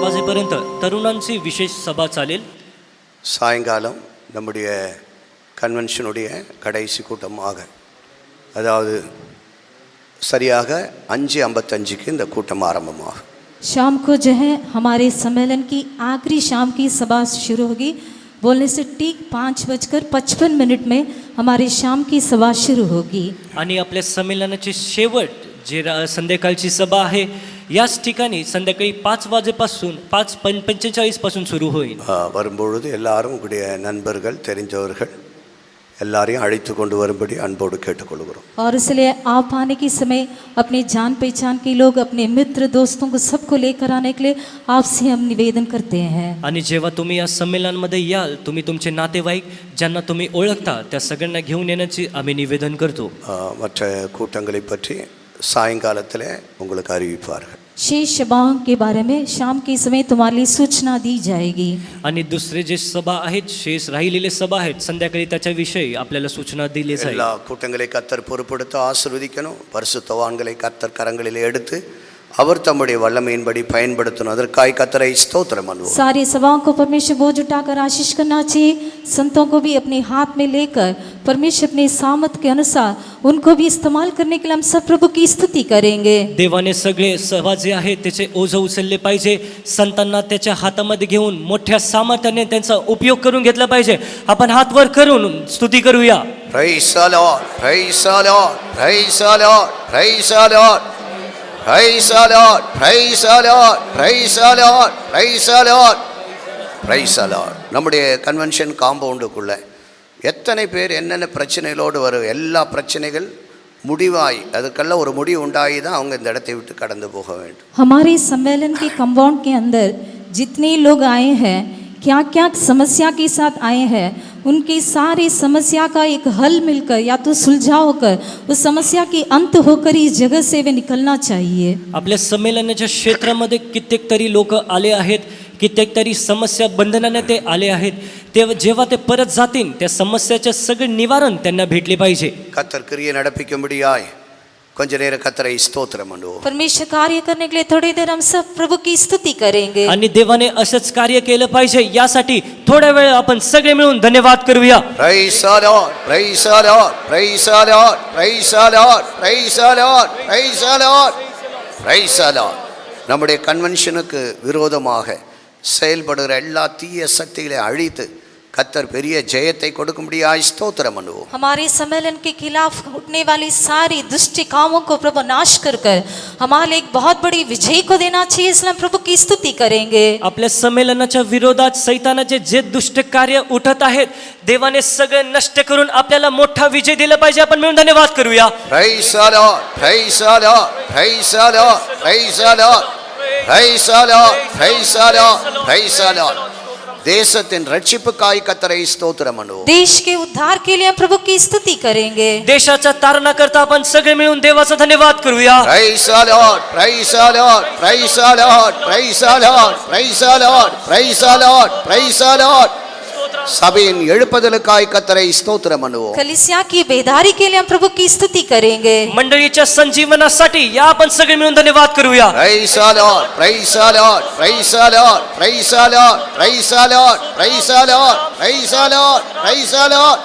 वाजेपर्यंत तरुणांची विशेष सभा चालेल. சாயங்காலம் நம்முடைய கன்வென்ஷனுடைய கடைசி கூட்டமாக, அதாவது சரியாக 5:55க்கு இந்த கூட்டம் ஆரம்பமாகும். शाम को जो है हमारे सम्मेलन की आखिरी शाम की सभा शुरू होगी. बोलने से ठीक 5:55 में हमारी शाम की सभा शुरू होगी. आणि आपल्या संमेलनाची शेवट जे संध्याकाळची सभा आहे याच ठिकाणी संध्याकाळी 5 वाजेपासून 5:45 पासून सुरू होईल. வரும்பொழுது எல்லாரும் உங்களுடைய நண்பர்கள் தெரிஞ்சவர்கள் எல்லாரையும் அழைத்து கொண்டு வரும்படி அன்போடு கேட்டுக்கொள்கிறோம். और इसलिए आप आने के समय अपने जान पहचान के लोग, अपने मित्र दोस्तों को सबको लेकर आने के लिए आपसे हम निवेदन करते हैं. आणि जेव्हा तुम्ही या संमेलनामध्ये याल, तुम्ही तुमचे नातेवाईक ज्यांना तुम्ही ओळखता त्या सगळ्यांना घेऊन येण्याची आम्ही निवेदन करतो. மற்ற கூட்டங்களை பற்றி சாயங்காலத்தில் உங்களுக்கு அறிவிப்பார்கள். शेष सभाओं के बारे में शाम के समय तुम्हारे लिए सूचना दी जाएगी. आणि दुसरे जे सभा आहेत, शेष राहिलेले सभा आहेत, संध्याकाळी त्याच्याविषयी आपल्याला सूचना दिली जाईल. எல்லா கூட்டங்களை கர்த்தர் பொறுப்படுத்த ஆசீர்வதிக்கணும். பரிசுத்தவான்களை கர்த்தர் கரங்களில் எடுத்து அவர் தம்முடைய வல்லமையின்படி பயன்படுத்தணும். அதற்காய் கர்த்தரை ஸ்தோத்திரம் பண்ணுவோம். सारी सभाओं को परमेश्वर बोझ उठाकर आशीष करना चाहिए. संतों को भी अपने हाथ में लेकर परमेश्वर अपने सामर्थ के अनुसार उनको भी इस्तेमाल करने के लिए हम सब प्रभु की स्तुति करेंगे. देवाने सगळे सभा जे आहेत त्याचे ओझ उचलले पाहिजे. संतांना त्याच्या हातामध्ये घेऊन मोठ्या सामर्थ्याने त्यांचा उपयोग करून घेतला पाहिजे. आपण हात वर करून स्तुती करूया. Praise the Lord, praise the Lord, praise the Lord, praise the Lord. Praise the Lord, praise the Lord, praise the Lord, praise the Lord, praise the Lord. நம்முடைய கன்வென்ஷன் காம்பவுண்டுக்குள்ள எத்தனை பேர் என்னென்ன பிரச்சனைகளோடு வரும், எல்லா பிரச்சனைகள் முடிவாய் அதுக்கெல்லாம் ஒரு முடிவு உண்டாகி தான் அவங்க இந்த இடத்தை விட்டு கடந்து போக வேண்டும். हमारे सम्मेलन के कंपाउंड के अंदर जितने लोग आए हैं, क्या क्या समस्या के साथ आए हैं, उनकी सारी समस्या का एक हल मिलकर या तो सुलझाव होकर उस समस्या की अंत होकर इस जगह से वे निकलना चाहिए. आपल्या संमेलनाच्या क्षेत्रामध्ये कित्येक तरी लोक आले आहेत, कित्येक तरी समस्या बंधनाने ते आले आहेत. तेव्हा जेव्हा ते परत जातील त्या समस्याचे सगळे निवारण त्यांना भेटले पाहिजे. கர்த்தர் கிரியை நடப்பிக்கும்படியாய் கொஞ்ச நேரம் கர்த்தரை ஸ்தோத்திரம் பண்ணுவோம். परमेश्वर कार्य करने के लिए थोड़ी देर हम सब प्रभु की स्तुति करेंगे. आणि देवाने असंच कार्य केलं पाहिजे यासाठी थोडा वेळ आपण सगळे मिळून धन्यवाद करूया. Praise the Lord, praise the Lord, praise the Lord, praise the Lord, praise the Lord, praise the Lord, praise the Lord. நம்முடைய கன்வென்ஷனுக்கு விரோதமாக செயல்படுகிற எல்லா தீய சக்திகளை அழித்து கர்த்தர் பெரிய ஜெயத்தை கொடுக்கும்படியாய் ஸ்தோத்திரம் பண்ணுவோம். हमारे सम्मेलन के खिलाफ उठने वाली सारी दुष्ट कामों को प्रभु नाश कर हमारे एक बहुत बड़ी विजय को देना चाहिए, इसलिए हम प्रभु की स्तुति करेंगे. आपल्या संमेलनाच्या विरोधात सैतानाचे जे दुष्ट कार्य उठत आहेत, देवाने सगळे नष्ट करून आपल्याला मोठा विजय दिला पाहिजे. आपण मिळून धन्यवाद करूया. Praise the Lord, praise the Lord, praise the Lord, praise the Lord, praise the Lord, praise the Lord, praise the Lord. தேசத்தின் ரட்சிப்புக்காய் கர்த்தரை ஸ்தோத்திரம் பண்ணுவோம். देश के उद्धार के लिए हम प्रभु की स्तुति करेंगे. देशाचा तारणा करता आपण सगळे मिळून देवाचा धन्यवाद करूया. Praise the Lord, praise the Lord, praise the Lord, praise the Lord, praise the Lord, praise the Lord, praise the Lord. சபையின் எழுப்புதலுக்காய் கர்த்தரை ஸ்தோத்திரம் பண்ணுவோம். कलीसिया की बेदारी के लिए हम प्रभु की स्तुति करेंगे. मंडळीच्या संजीवनासाठी या आपण सगळे मिळून धन्यवाद करूया. Praise the Lord, praise the Lord, praise the Lord, praise the Lord, praise the Lord, praise the Lord, praise the Lord, praise the Lord.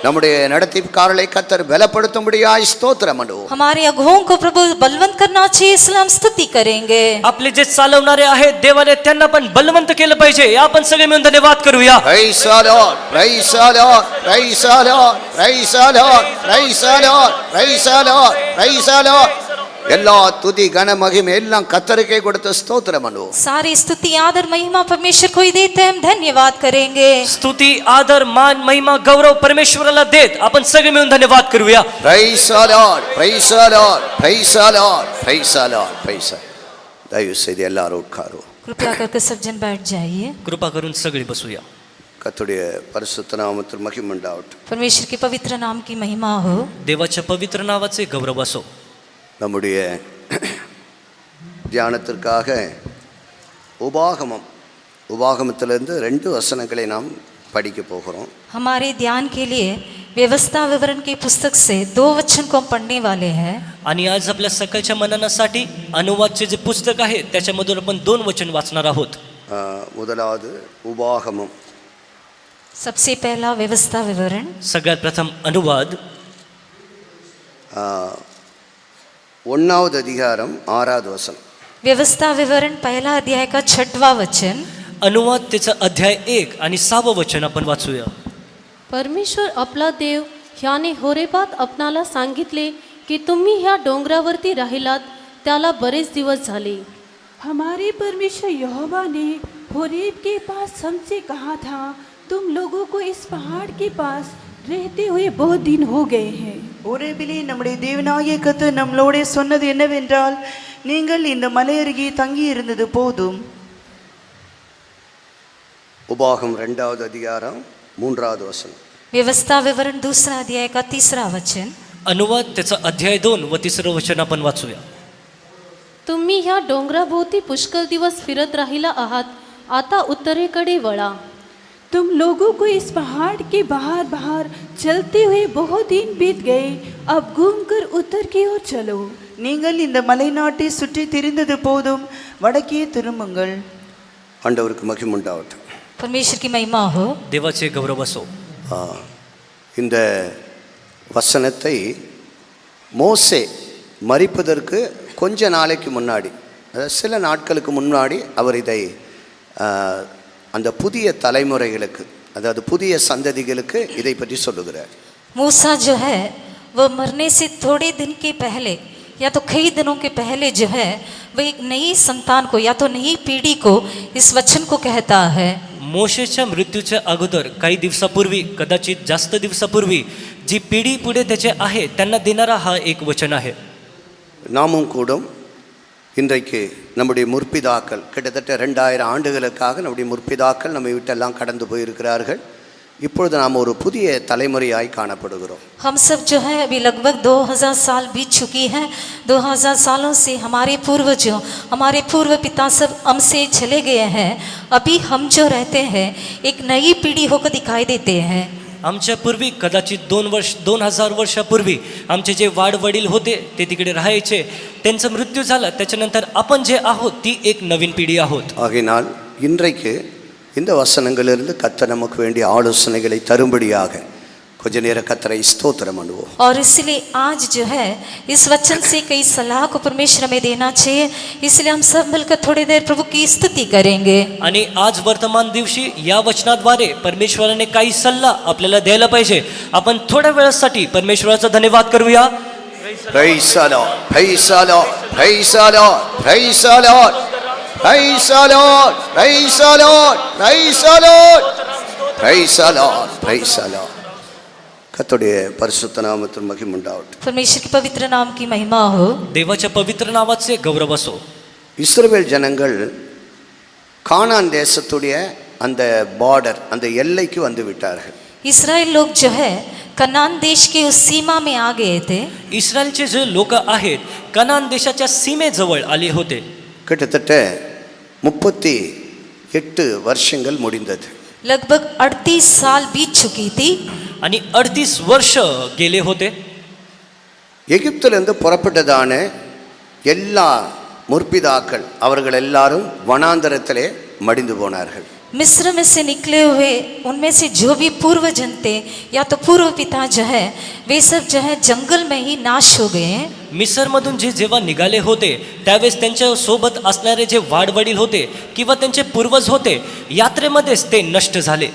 நம்முடைய நடத்திப்புக்காரரை கர்த்தர் பலப்படுத்தும்படியாய் ஸ்தோத்திரம் பண்ணுவோம். हमारे अगुवों को प्रभु बलवंत करना चाहिए, इसलिए हम स्तुति करेंगे. आपले जे चालवणारे आहेत देवाने त्यांना पण बलवंत केलं पाहिजे. आपण सगळे मिळून धन्यवाद करूया. Praise the Lord, praise the Lord, praise the Lord, praise the Lord, praise the Lord, praise the Lord, praise the Lord. எல்லா துதி கன மகிமை எல்லாம் கர்த்தருக்கே கொடுத்து ஸ்தோத்திரம் பண்ணுவோம். सारी स्तुति आदर महिमा परमेश्वर को ही देते हैं, हम धन्यवाद करेंगे. स्तुती आदर मान महिमा गौरव परमेश्वराला देत आपण सगळे मिळून धन्यवाद करूया. Praise the Lord, praise the Lord, praise the Lord, praise the Lord, praise the Lord. தயவு செய்து எல்லாரும் உட்காருவோம். कृपया करके सब जन बैठ जाइए. कृपा करून सगळी बसूया. கர்த்தருடைய பரிசுத்த நாமத்தில் மகிமை உண்டாகட்டும். परमेश्वर के पवित्र नाम की महिमा हो. देवाच्या पवित्र नावाचे गौरव असो. நம்முடைய தியானத்திற்காக உபாகமத்திலிருந்து 2 வசனங்களை நாம் படிக்க போகிறோம். हमारे ध्यान के लिए व्यवस्था विवरण की पुस्तक से 2 वचन को हम पढ़ने वाले हैं. आणि आज आपल्या सकाळच्या मननासाठी अनुवादचे जे पुस्तक आहे त्याच्यामधून आपण 2 वचन वाचणार आहोत. முதலாவது உபாகமம். सबसे पहला व्यवस्था विवरण. सगळ्यात प्रथम अनुवाद 1வது அதிகாரம் 6வது வசனம். व्यवस्था विवरण पहला अध्याय का 6वां वचन. अनुवाद त्याचा अध्याय 1 आणि 6वं वचन आपण वाचूया. परमेश्वर आपला देव ह्याने होरेबात आपणाला सांगितले की तुम्ही ह्या डोंगरावरती राहिलात त्याला बरेच दिवस झाले. हमारे परमेश्वर यहोवा ने होरेब के पास हमसे कहा था, तुम लोगों को इस पहाड़ के पास रहते हुए बहुत दिन हो गए हैं. ஒரேபிலே நம்முடைய தேவனாகிய கர்த்தர் நம்மளோட சொன்னது என்னவென்றால், நீங்கள் இந்த மலை அருகே தங்கி இருந்தது போதும். உபாகம் 2வது அதிகாரம் 3வது வசனம். व्यवस्था विवरण दूसरा अध्याय का 3रा वचन. अनुवाद त्याचा अध्याय 2 व 3रं वचन आपण वाचूया. तुम्ही ह्या डोंगराभोवती पुष्कळ दिवस फिरत राहिला आहात, आता उत्तरेकडे वळा. तुम लोगों को इस पहाड़ के बाहर बाहर चलते हुए बहुत दिन बीत गए, अब घूमकर उत्तर की ओर चलो. நீங்கள் இந்த மலை நாட்டை சுற்றி திரிந்தது போதும், வடக்கே திரும்புங்கள். ஆண்டவருக்கு மகிமை உண்டாகட்டும். परमेश्वर की महिमा हो. देवाचे गौरव असो. இந்த வசனத்தை மோசே மரிப்பதற்கு கொஞ்ச நாளைக்கு முன்னாடி, அதாவது சில நாட்களுக்கு முன்னாடி அவர் இதை அந்த புதிய தலைமுறைகளுக்கு, அதாவது புதிய சந்ததிகளுக்கு இதை பற்றி சொல்லுகிறார். मूसा जो है वो मरने से थोड़े दिन के पहले या तो कई दिनों के पहले जो है वह एक नई संतान को या तो नई पीढ़ी को इस वचन को कहता है. मोशेच्या मृत्यूच्या अगोदर काही दिवसापूर्वी, कदाचित जास्त दिवसापूर्वी जी पिढी पुढे त्याचे आहे त्यांना देणारा हा एक वचन आहे. நாமும் கூடும் இன்றைக்கு நம்முடைய முற்பிதாக்கள் கிட்டத்தட்ட 2000 ஆண்டுகளுக்காக நம்முடைய முற்பிதாக்கள் நம்மை விட்டெல்லாம் கடந்து போயிருக்கிறார்கள். இப்பொழுது நாம் ஒரு புதிய தலைமுறையாய் காணப்படுகிறோம். हम सब जो है अभी लगभग 2000 साल बीत चुकी है. 2000 सालों से हमारे पूर्वजों, हमारे पूर्व पिता सब हमसे चले गए हैं. अभी हम जो रहते हैं एक नई पीढ़ी होकर दिखाई देते हैं. आमच्या पूर्वी कदाचित 2000 वर्षापूर्वी आमचे जे वाडवडील होते ते तिकडे राहायचे, त्यांचा मृत्यू झाला. त्याच्यानंतर आपण जे आहोत ती एक नवीन पिढी आहोत. ஆகையினால் இன்றைக்கு இந்த வசனங்களிலிருந்து கர்த்தர் நமக்கு வேண்டிய ஆலோசனைகளை தரும்படியாக கொஞ்ச நேரம் கர்த்தரை ஸ்தோத்திரம் பண்ணுவோம். और इसलिए आज जो है इस वचन से कई सलाह को परमेश्वर हमें देना चाहिए, इसलिए हम सब मिलकर थोड़ी देर प्रभु की स्तुति करेंगे. आणि आज वर्तमान दिवशी या वचनाद्वारे परमेश्वराने काही सल्ला आपल्याला द्यायला पाहिजे. आपण थोड्या वेळासाठी परमेश्वराचा धन्यवाद करूया. Praise the Lord, praise the Lord, praise the Lord, praise the Lord, praise the Lord, praise the Lord, praise the Lord, praise the Lord, praise the Lord. கர்த்தருடைய பரிசுத்த நாமத்தில் மகிமை உண்டாகட்டும். परमेश्वर के पवित्र नाम की महिमा हो. देवाच्या पवित्र नावाचे गौरव असो. இஸ்ரவேல் ஜனங்கள் கானான் தேசத்துடைய அந்த பார்டர், அந்த எல்லைக்கு வந்து விட்டார்கள். इस्राएल लोग जो है कनान देश के उस सीमा में आ गए थे. इस्रायलचे जे लोक आहेत कनान देशाच्या सीमेजवळ आले होते. கிட்டத்தட்ட 38 வருஷங்கள் முடிந்தது. लगभग 38 साल बीत चुकी थी. आणि 38 वर्ष गेले होते. எகிப்திலிருந்து புறப்பட்டதான எல்லா முற்பிதாக்கள் அவர்கள் எல்லாரும் வனாந்தரத்திலே மடிந்து போனார்கள். मिस्र में से निकले हुए उनमें से जो भी पूर्वजन थे या तो पूर्व पिता जो है वे सब जो है जंगल में ही नाश हो गए. मिसरमधून जे जेव्हा निघाले होते त्यावेळेस त्यांच्या सोबत असणारे जे वाडवडील होते किंवा त्यांचे पूर्वज होते यात्रेमध्येच ते नष्ट झाले.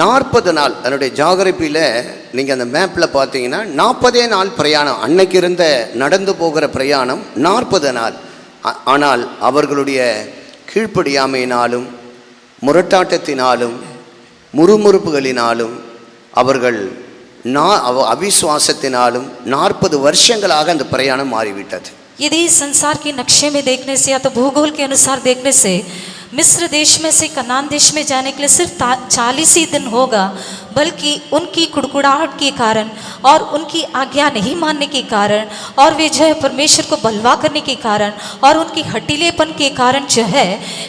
40 நாள் அதனுடைய ஜாகிரபியில் நீங்கள் அந்த மேப்பில் பார்த்தீங்கன்னா 40 நாள் பிரயாணம். அன்னைக்கு இருந்த நடந்து போகிற பிரயாணம் 40 நாள். ஆனால் அவர்களுடைய கீழ்ப்படியாமையினாலும் முரட்டாட்டத்தினாலும் முறுமுறுப்புகளினாலும் அவர்கள் அவிசுவாசத்தினாலும் 40 வருஷங்களாக அந்த பிரயாணம் மாறிவிட்டது. यदि संसार के नक्शे में देखने से या तो भूगोल के अनुसार देखने से मिस्र देश में से कनान देश में जाने के लिए सिर्फ 40 ही दिन होगा, बल्कि उनकी कुड़कुड़ाहट के कारण और उनकी आज्ञा नहीं मानने के कारण और वे जो है परमेश्वर को बलवा करने के कारण और उनकी हटीलेपन के कारण जो है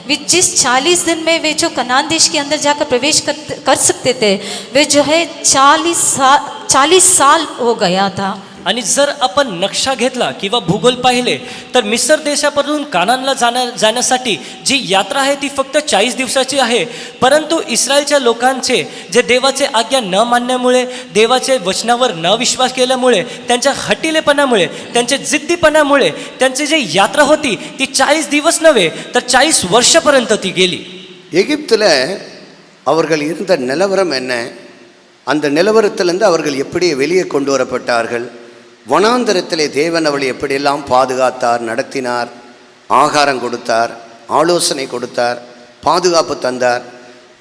वे जिस 40 दिन में वे जो कनान देश के अंदर जाकर प्रवेश कर सकते थे, वे जो है 40 साल हो गया था। आणि जर आपण नक्षा घेतला किंवा भूगोल पाहिले तर मिस्र देशापासून कानानला जाण्यासाठी जी यात्रा आहे ती फक्त 40 दिवसाची आहे, परंतु इस्रायलच्या लोकांचे जे देवाचे आज्ञा न मानण्यामुळे, देवाचे वचनावर न विश्वास केल्यामुळे, त्यांच्या हटिलेपणामुळे, त्यांच्या जिद्दीपणामुळे त्यांची जी यात्रा होती ती 40 दिवस नव्हे तर 40 वर्षापर्यंत ती गेली. எகிப்தில் அவர்கள் இருந்த நிலவரம் என்ன, அந்த நிலவரத்திலிருந்து அவர்கள் எப்படி வெளியே கொண்டு வரப்பட்டார்கள், வனாந்தரத்திலே தேவன் அவளை எப்படியெல்லாம் பாதுகாத்தார், நடத்தினார், ஆகாரம் கொடுத்தார், ஆலோசனை கொடுத்தார், பாதுகாப்பு தந்தார்,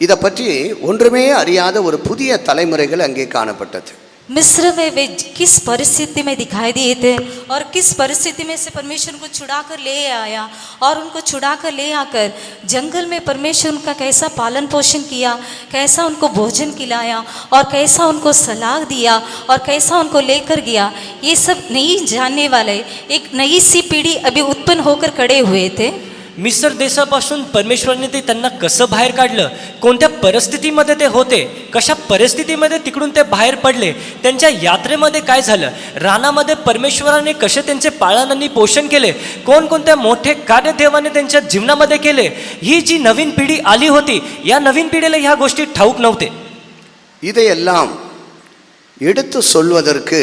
இதை பற்றி ஒன்றுமே அறியாத ஒரு புதிய தலைமுறைகள் அங்கே காணப்பட்டது. मिस्र में वे किस परिस्थिति में दिखाई दिए थे और किस परिस्थिति में से परमेश्वर उनको छुड़ा कर ले आया और उनको छुड़ा कर ले आकर जंगल में परमेश्वर उनका कैसा पालन पोषण किया, कैसा उनको भोजन खिलाया और कैसा उनको सलाह दिया और कैसा उनको लेकर गया, ये सब नहीं जानने वाले एक नई सी पीढ़ी अभी उत्पन्न होकर खड़े हुए थे. मिस्र देशापासून परमेश्वराने ते त्यांना कसं बाहेर काढलं, कोणत्या परिस्थितीमध्ये ते होते, कशा परिस्थितीमध्ये तिकडून ते बाहेर पडले, त्यांच्या यात्रेमध्ये काय झालं, रानामध्ये परमेश्वराने कसे त्यांचे पाळणांनी पोषण केले, कोणकोणत्या मोठे कार्य देवाने त्यांच्या जीवनामध्ये केले, ही जी नवीन पिढी आली होती या नवीन पिढीला ह्या गोष्टी ठाऊक नव्हते. இதையெல்லாம் எடுத்து சொல்வதற்கு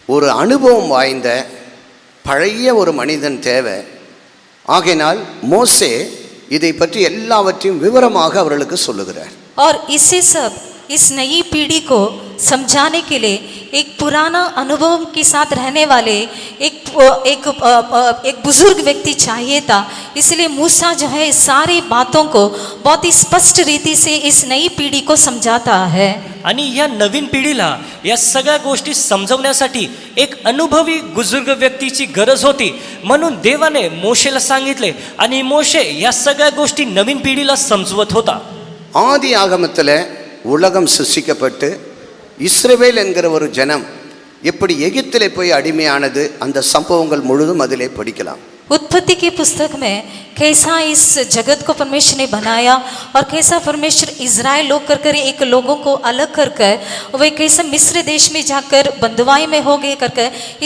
ஒரு அனுபவம் வாய்ந்த பழைய ஒரு மனிதன் தேவை. ஆகையினால் மோசே இதை பற்றி எல்லாவற்றையும் விவரமாக அவர்களுக்கு சொல்லுகிறார். और इसे सब इस नई पीढ़ी को समझाने के लिए एक पुराना अनुभव के साथ रहने वाले एक बुजुर्ग व्यक्ति चाहिए था. इसलिए मूसा जो है सारी बातों को बहुत ही स्पष्ट रीति से इस नई पीढ़ी को समझाता है. आणि या नवीन पिढीला या सगळ्या गोष्टी समजवण्यासाठी एक अनुभवी बुजुर्ग व्यक्तीची गरज होती, म्हणून देवाने मोशेला सांगितले आणि मोशे या सगळ्या गोष्टी नवीन पिढीला समजवत होता. ஆதி ஆகமத்தில் உலகம் சிருஷ்டிக்கப்பட்டு இஸ்ரவேல் என்கிற ஒரு ஜனம் எப்படி எகிப்திலே போய் அடிமையானது, அந்த சம்பவங்கள் முழுதும் அதிலே படிக்கலாம். उत्पत्ति की पुस्तक में कैसा इस जगत को परमेश्वर ने बनाया और कैसा परमेश्वर इज़राइल लोग कर एक लोगों को अलग कर वे कैसे मिस्र देश में जाकर बंधुआई में हो गए कर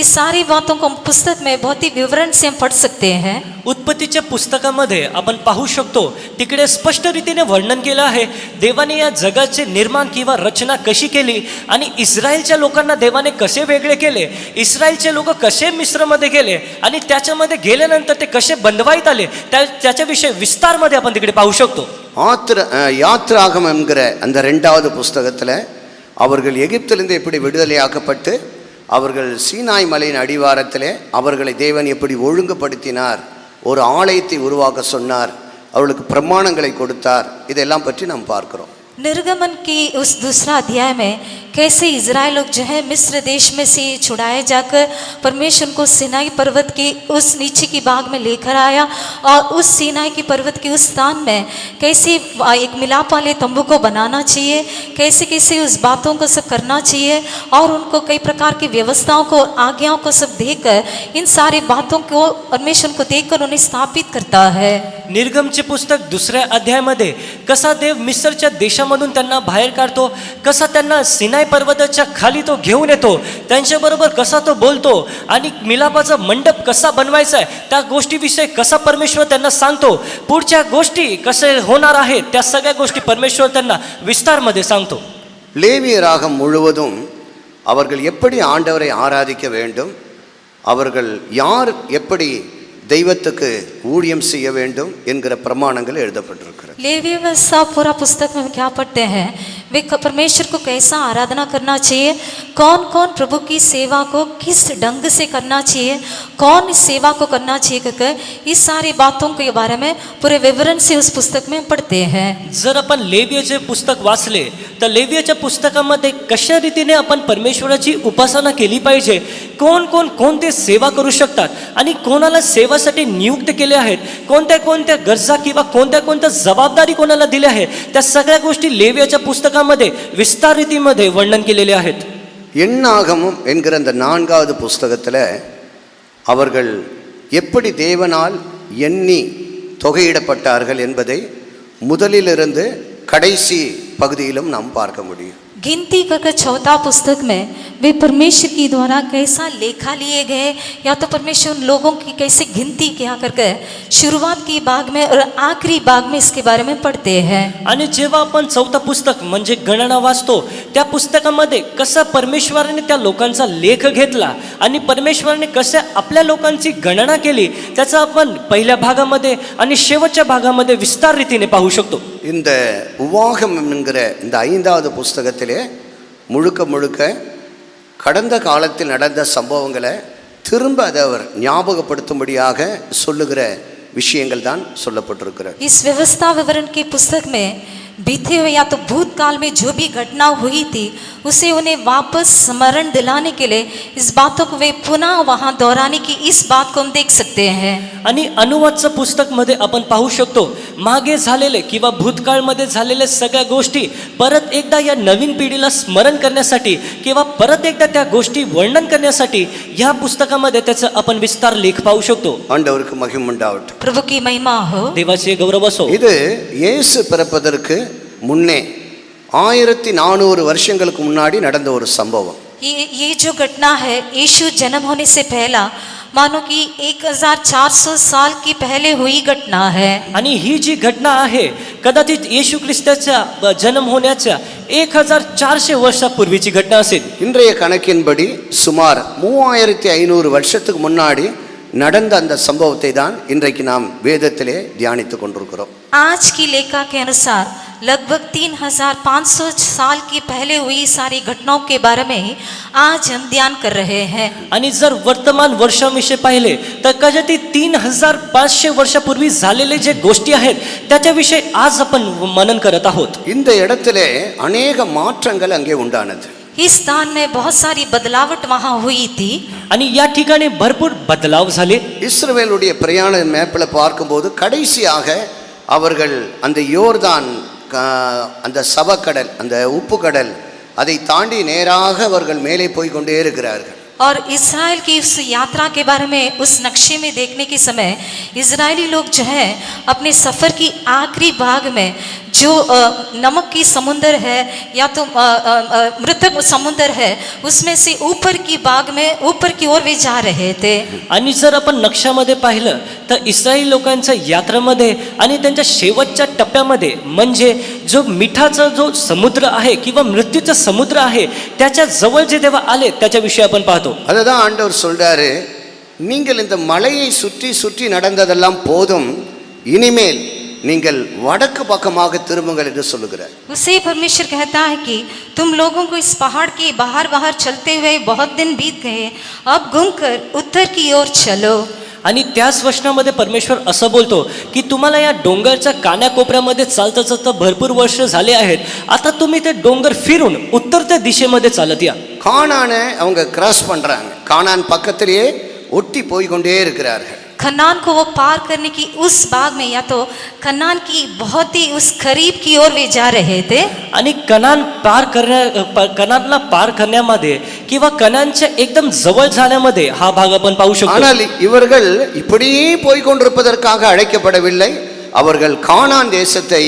इस सारी बातों को पुस्तक में बहुत ही विवरण से हम पढ़ सकते हैं. उत्पत्तीच्या पुस्तकामध्ये आपण पाहू शकतो तिकडे स्पष्ट रीतीने वर्णन केलं आहे देवाने या जगाचे निर्माण किंवा रचना कशी केली आणि इस्रायलच्या लोकांना देवाने कसे वेगळे केले, इस्रायलचे लोक कसे मिस्रमध्ये गेले आणि त्याच्यामध्ये गेल्यानंतर ते कसे बंधवाईत आले, त्याच्याविषयी विस्तारमध्ये आपण तिकडे पाहू शकतो. யாத்ராகம் என்கிற அந்த 2வது புஸ்தகத்தில் அவர்கள் எகிப்திலிருந்து எப்படி விடுதலையாக்கப்பட்டு அவர்கள் சீனாய் மலையின் அடிவாரத்திலே அவர்களை தேவன் எப்படி ஒழுங்குபடுத்தினார், ஒரு ஆலயத்தை உருவாக்க சொன்னார், அவர்களுக்கு பிரமாணங்களை கொடுத்தார், இதெல்லாம் பற்றி நாம் பார்க்கிறோம். निर्गमन की उस दूसरा अध्याय में कैसे इज़राइल लोग जो है मिस्र देश में से छुड़ाए जाकर परमेश्वर को सीनाई पर्वत के उस नीचे की भाग में लेकर आया और उस सीनाई की पर्वत के उस स्थान में कैसे एक मिलाप वाले तंबू को बनाना चाहिए, कैसे कैसे उस बातों को सब करना चाहिए और उनको कई प्रकार की व्यवस्थाओं को आज्ञाओं को सब देकर इन सारी बातों को परमेश्वर को देखकर उन्हें स्थापित करता है. निर्गमचे पुस्तक 2ऱ्या अध्यायामध्ये कसा देव मिस्रच्या देशामधून त्यांना बाहेर काढतो, कसा त्यांना सिनाई पर्वताच्या खाली तो घेऊन येतो, त्यांच्याबरोबर कसा तो बोलतो आणि मिलापाचा मंडप कसा बनवायचा आहे त्या गोष्टीविषयी कसा परमेश्वर त्यांना सांगतो, पुढच्या गोष्टी कसे होणार आहेत त्या सगळ्या गोष्टी परमेश्वर त्यांना विस्तारमध्ये सांगतो. லேவியராகம் முழுவதும் அவர்கள் எப்படி ஆண்டவரை ஆராதிக்க வேண்டும், அவர்கள் யார் எப்படி தெய்வத்துக்கு ஊழியம் செய்ய வேண்டும் என்கிற பிரமாணங்கள் எழுதப்பட்டிருக்கிறது. लेवी व्यवस्था पूरा पुस्तक में क्या पढ़ते हैं, परमेश्वर को कैसा आराधना करना चाहिए, कौन कौन प्रभु की सेवा को किस ढंग से करना चाहिए, कौन इस सेवा को करना चाहिए कहकर इस सारी बातों के बारे में पूरे विवरण से उस पुस्तक में पढ़ते हैं। जर आपण लेवियाचे पुस्तक वाचले तर लेवियाच्या पुस्तकामध्ये कशा रीतीने आपण परमेश्वराची उपासना केली पाहिजे, कोण कोण कोणते सेवा करू शकतात आणि कोणाला सेवासाठी नियुक्त केले आहेत, कोणत्या कोणत्या गरजा किंवा कोणत्या कोणत्या जबाबदारी कोणाला दिल्या आहेत, त्या सगळ्या गोष्टी लेवियाच्या पुस्तकामध्ये विस्तार रीतीमध्ये वर्णन केलेले आहेत. எண்ணாகமம் என்கிற அந்த 4வது புஸ்தகத்தில் அவர்கள் எப்படி தேவனால் எண்ணி தொகையிடப்பட்டார்கள் என்பதை முதலிலிருந்து கடைசி பகுதியிலும் நாம் பார்க்க முடியும். गिनती कर चौथा पुस्तक में वे परमेश्वर की द्वारा कैसा लेखा लिए गए, या तो परमेश्वर उन लोगों की कैसे गिनती किया करके शुरुआत की भाग में और आखिरी भाग में इसके बारे में पढ़ते हैं. आणि जेव्हा आपण चौथा पुस्तक म्हणजे गणना वाचतो त्या पुस्तकामध्ये कसा परमेश्वराने त्या लोकांचा लेख घेतला आणि परमेश्वराने कशा आपल्या लोकांची गणना केली त्याचा आपण पहिल्या भागामध्ये आणि शेवटच्या भागामध्ये विस्तार रीतीने पाहू शकतो. இந்த உவாகம் என்கிற இந்த 5வது புஸ்தகத்திலே முழுக்க முழுக்க கடந்த காலத்தில் நடந்த சம்பவங்களை திரும்ப அதை அவர் ஞாபகப்படுத்தும்படியாக சொல்லுகிற விஷயங்கள் தான் சொல்லப்பட்டிருக்கிறது. इस व्यवस्था विवरण की पुस्तक में बीते हुए या तो भूतकाल में जो भी घटना हुई थी उसे उन्हें वापस स्मरण दिलाने के लिए इस बातों को वे पुनः वहाँ दोहराने की इस बात को हम देख सकते हैं. आणि अनुवादचं पुस्तकमध्ये आपण पाहू शकतो मागे झालेले किंवा भूतकाळमध्ये झालेल्या सगळ्या गोष्टी परत एकदा या नवीन पिढीला स्मरण करण्यासाठी किंवा परत एकदा त्या गोष्टी वर्णन करण्यासाठी या पुस्तकामध्ये त्याचा आपण विस्तार लेख पाहू शकतो. ஆண்டவருக்கு மகிமை உண்டாகட்டும். प्रभु की महिमा हो. देवाचे गौरव असो. இது இயேசு பிறப்பதற்கு முன்னே 1400 வருஷங்களுக்கு முன்னாடி நடந்த ஒரு சம்பவம். ये जो घटना है यीशु जन्म होने से पहला मानो कि 1400 साल की पहले हुई घटना है. आणि ही जी घटना आहे कदाचित येशू ख्रिस्ताच्या जन्म होण्याच्या 1400 वर्षापूर्वीची घटना असेल. இன்றைய கணக்கின்படி சுமார் 3500 வருஷத்துக்கு முன்னாடி நடந்த அந்த சம்பவத்தை தான் இன்றைக்கு நாம் வேதத்திலே தியானித்துக் கொண்டிருக்கிறோம். आज की लेखा के अनुसार लगभग 3500 साल की पहले हुई सारी घटनाओं के बारे में ही आज हम ध्यान कर रहे हैं. आणि जर वर्तमान वर्षाविषयी पाहिले तर कदाचित 3500 वर्षापूर्वी झालेले जे गोष्टी आहेत त्याच्याविषयी आज आपण मनन करत आहोत. இந்த இடத்திலே अनेक மாற்றங்கள் அங்கே உண்டானது. इस स्थान में बहुत सारी बदलावट वहाँ हुई थी. आणि या ठिकाणी भरपूर बदलाव झाले. இஸ்ரவேலுடைய பிரயாண மேப்பில் பார்க்கும்போது கடைசியாக அவர்கள் அந்த யோர்தான் அந்த சவக்கடல் அந்த உப்பு கடல் அதை தாண்டி நேராக அவர்கள் மேலே போய் கொண்டே இருக்கிறார்கள். और इज़राइल की उस यात्रा के बारे में उस नक्शे में देखने के समय इज़राइली लोग जो है अपने सफ़र की आखिरी भाग में जो नमक की समुंदर है या तो मृतक समुंदर है उसमें से ऊपर की भाग में ऊपर की ओर वे जा रहे थे. आणि जर आपण नक्षामध्ये पाहिलं तर इस्रायल लोकांच्या यात्रेमध्ये आणि त्यांच्या शेवटच्या टप्प्यामध्ये म्हणजे जो मिठाचा जो समुद्र आहे किंवा मृत्यूचा समुद्र आहे त्याच्या जवळ जे देवा आले त्याच्याविषयी आपण पाहतो. அதுதான் ஆண்டவர் சொல்றாரு, நீங்கள் இந்த மலையை சுற்றி சுற்றி நடந்ததெல்லாம் போதும், இனிமேல் நீங்கள் வடக்கு பக்கமாக திரும்புங்கள் என்று சொல்லுகிறார். उसे परमेश्वर कहता है कि तुम लोगों को इस पहाड़ के बाहर बाहर चलते हुए बहुत दिन बीत गए, अब घूमकर उत्तर की ओर चलो. आणि त्याच वचनामध्ये परमेश्वर असं बोलतो की तुम्हाला या डोंगरच्या कानाकोपऱ्यामध्ये चालता चालता भरपूर वर्ष झाले आहेत, आता तुम्ही ते डोंगर फिरून उत्तरच्या दिशेमध्ये चालत या. கானானை அவங்க கிராஸ் பண்றாங்க. கானான் பக்கத்திலேயே ஒட்டி போய் கொண்டே இருக்கிறார்கள். खनान को वो पार करने की उस भाग में या तो खनान की बहुत ही उस करीब की ओर वे जा रहे थे. आणि कनानला पार करण्यामध्ये किंवा कनानच्या एकदम जवळ जाण्यामध्ये हा भाग आपण पाहू शकतो. ஆனால் இவர்கள் இப்படியே போய் கொண்டிருப்பதற்காக அழைக்கப்படவில்லை, அவர்கள் கானான் தேசத்தை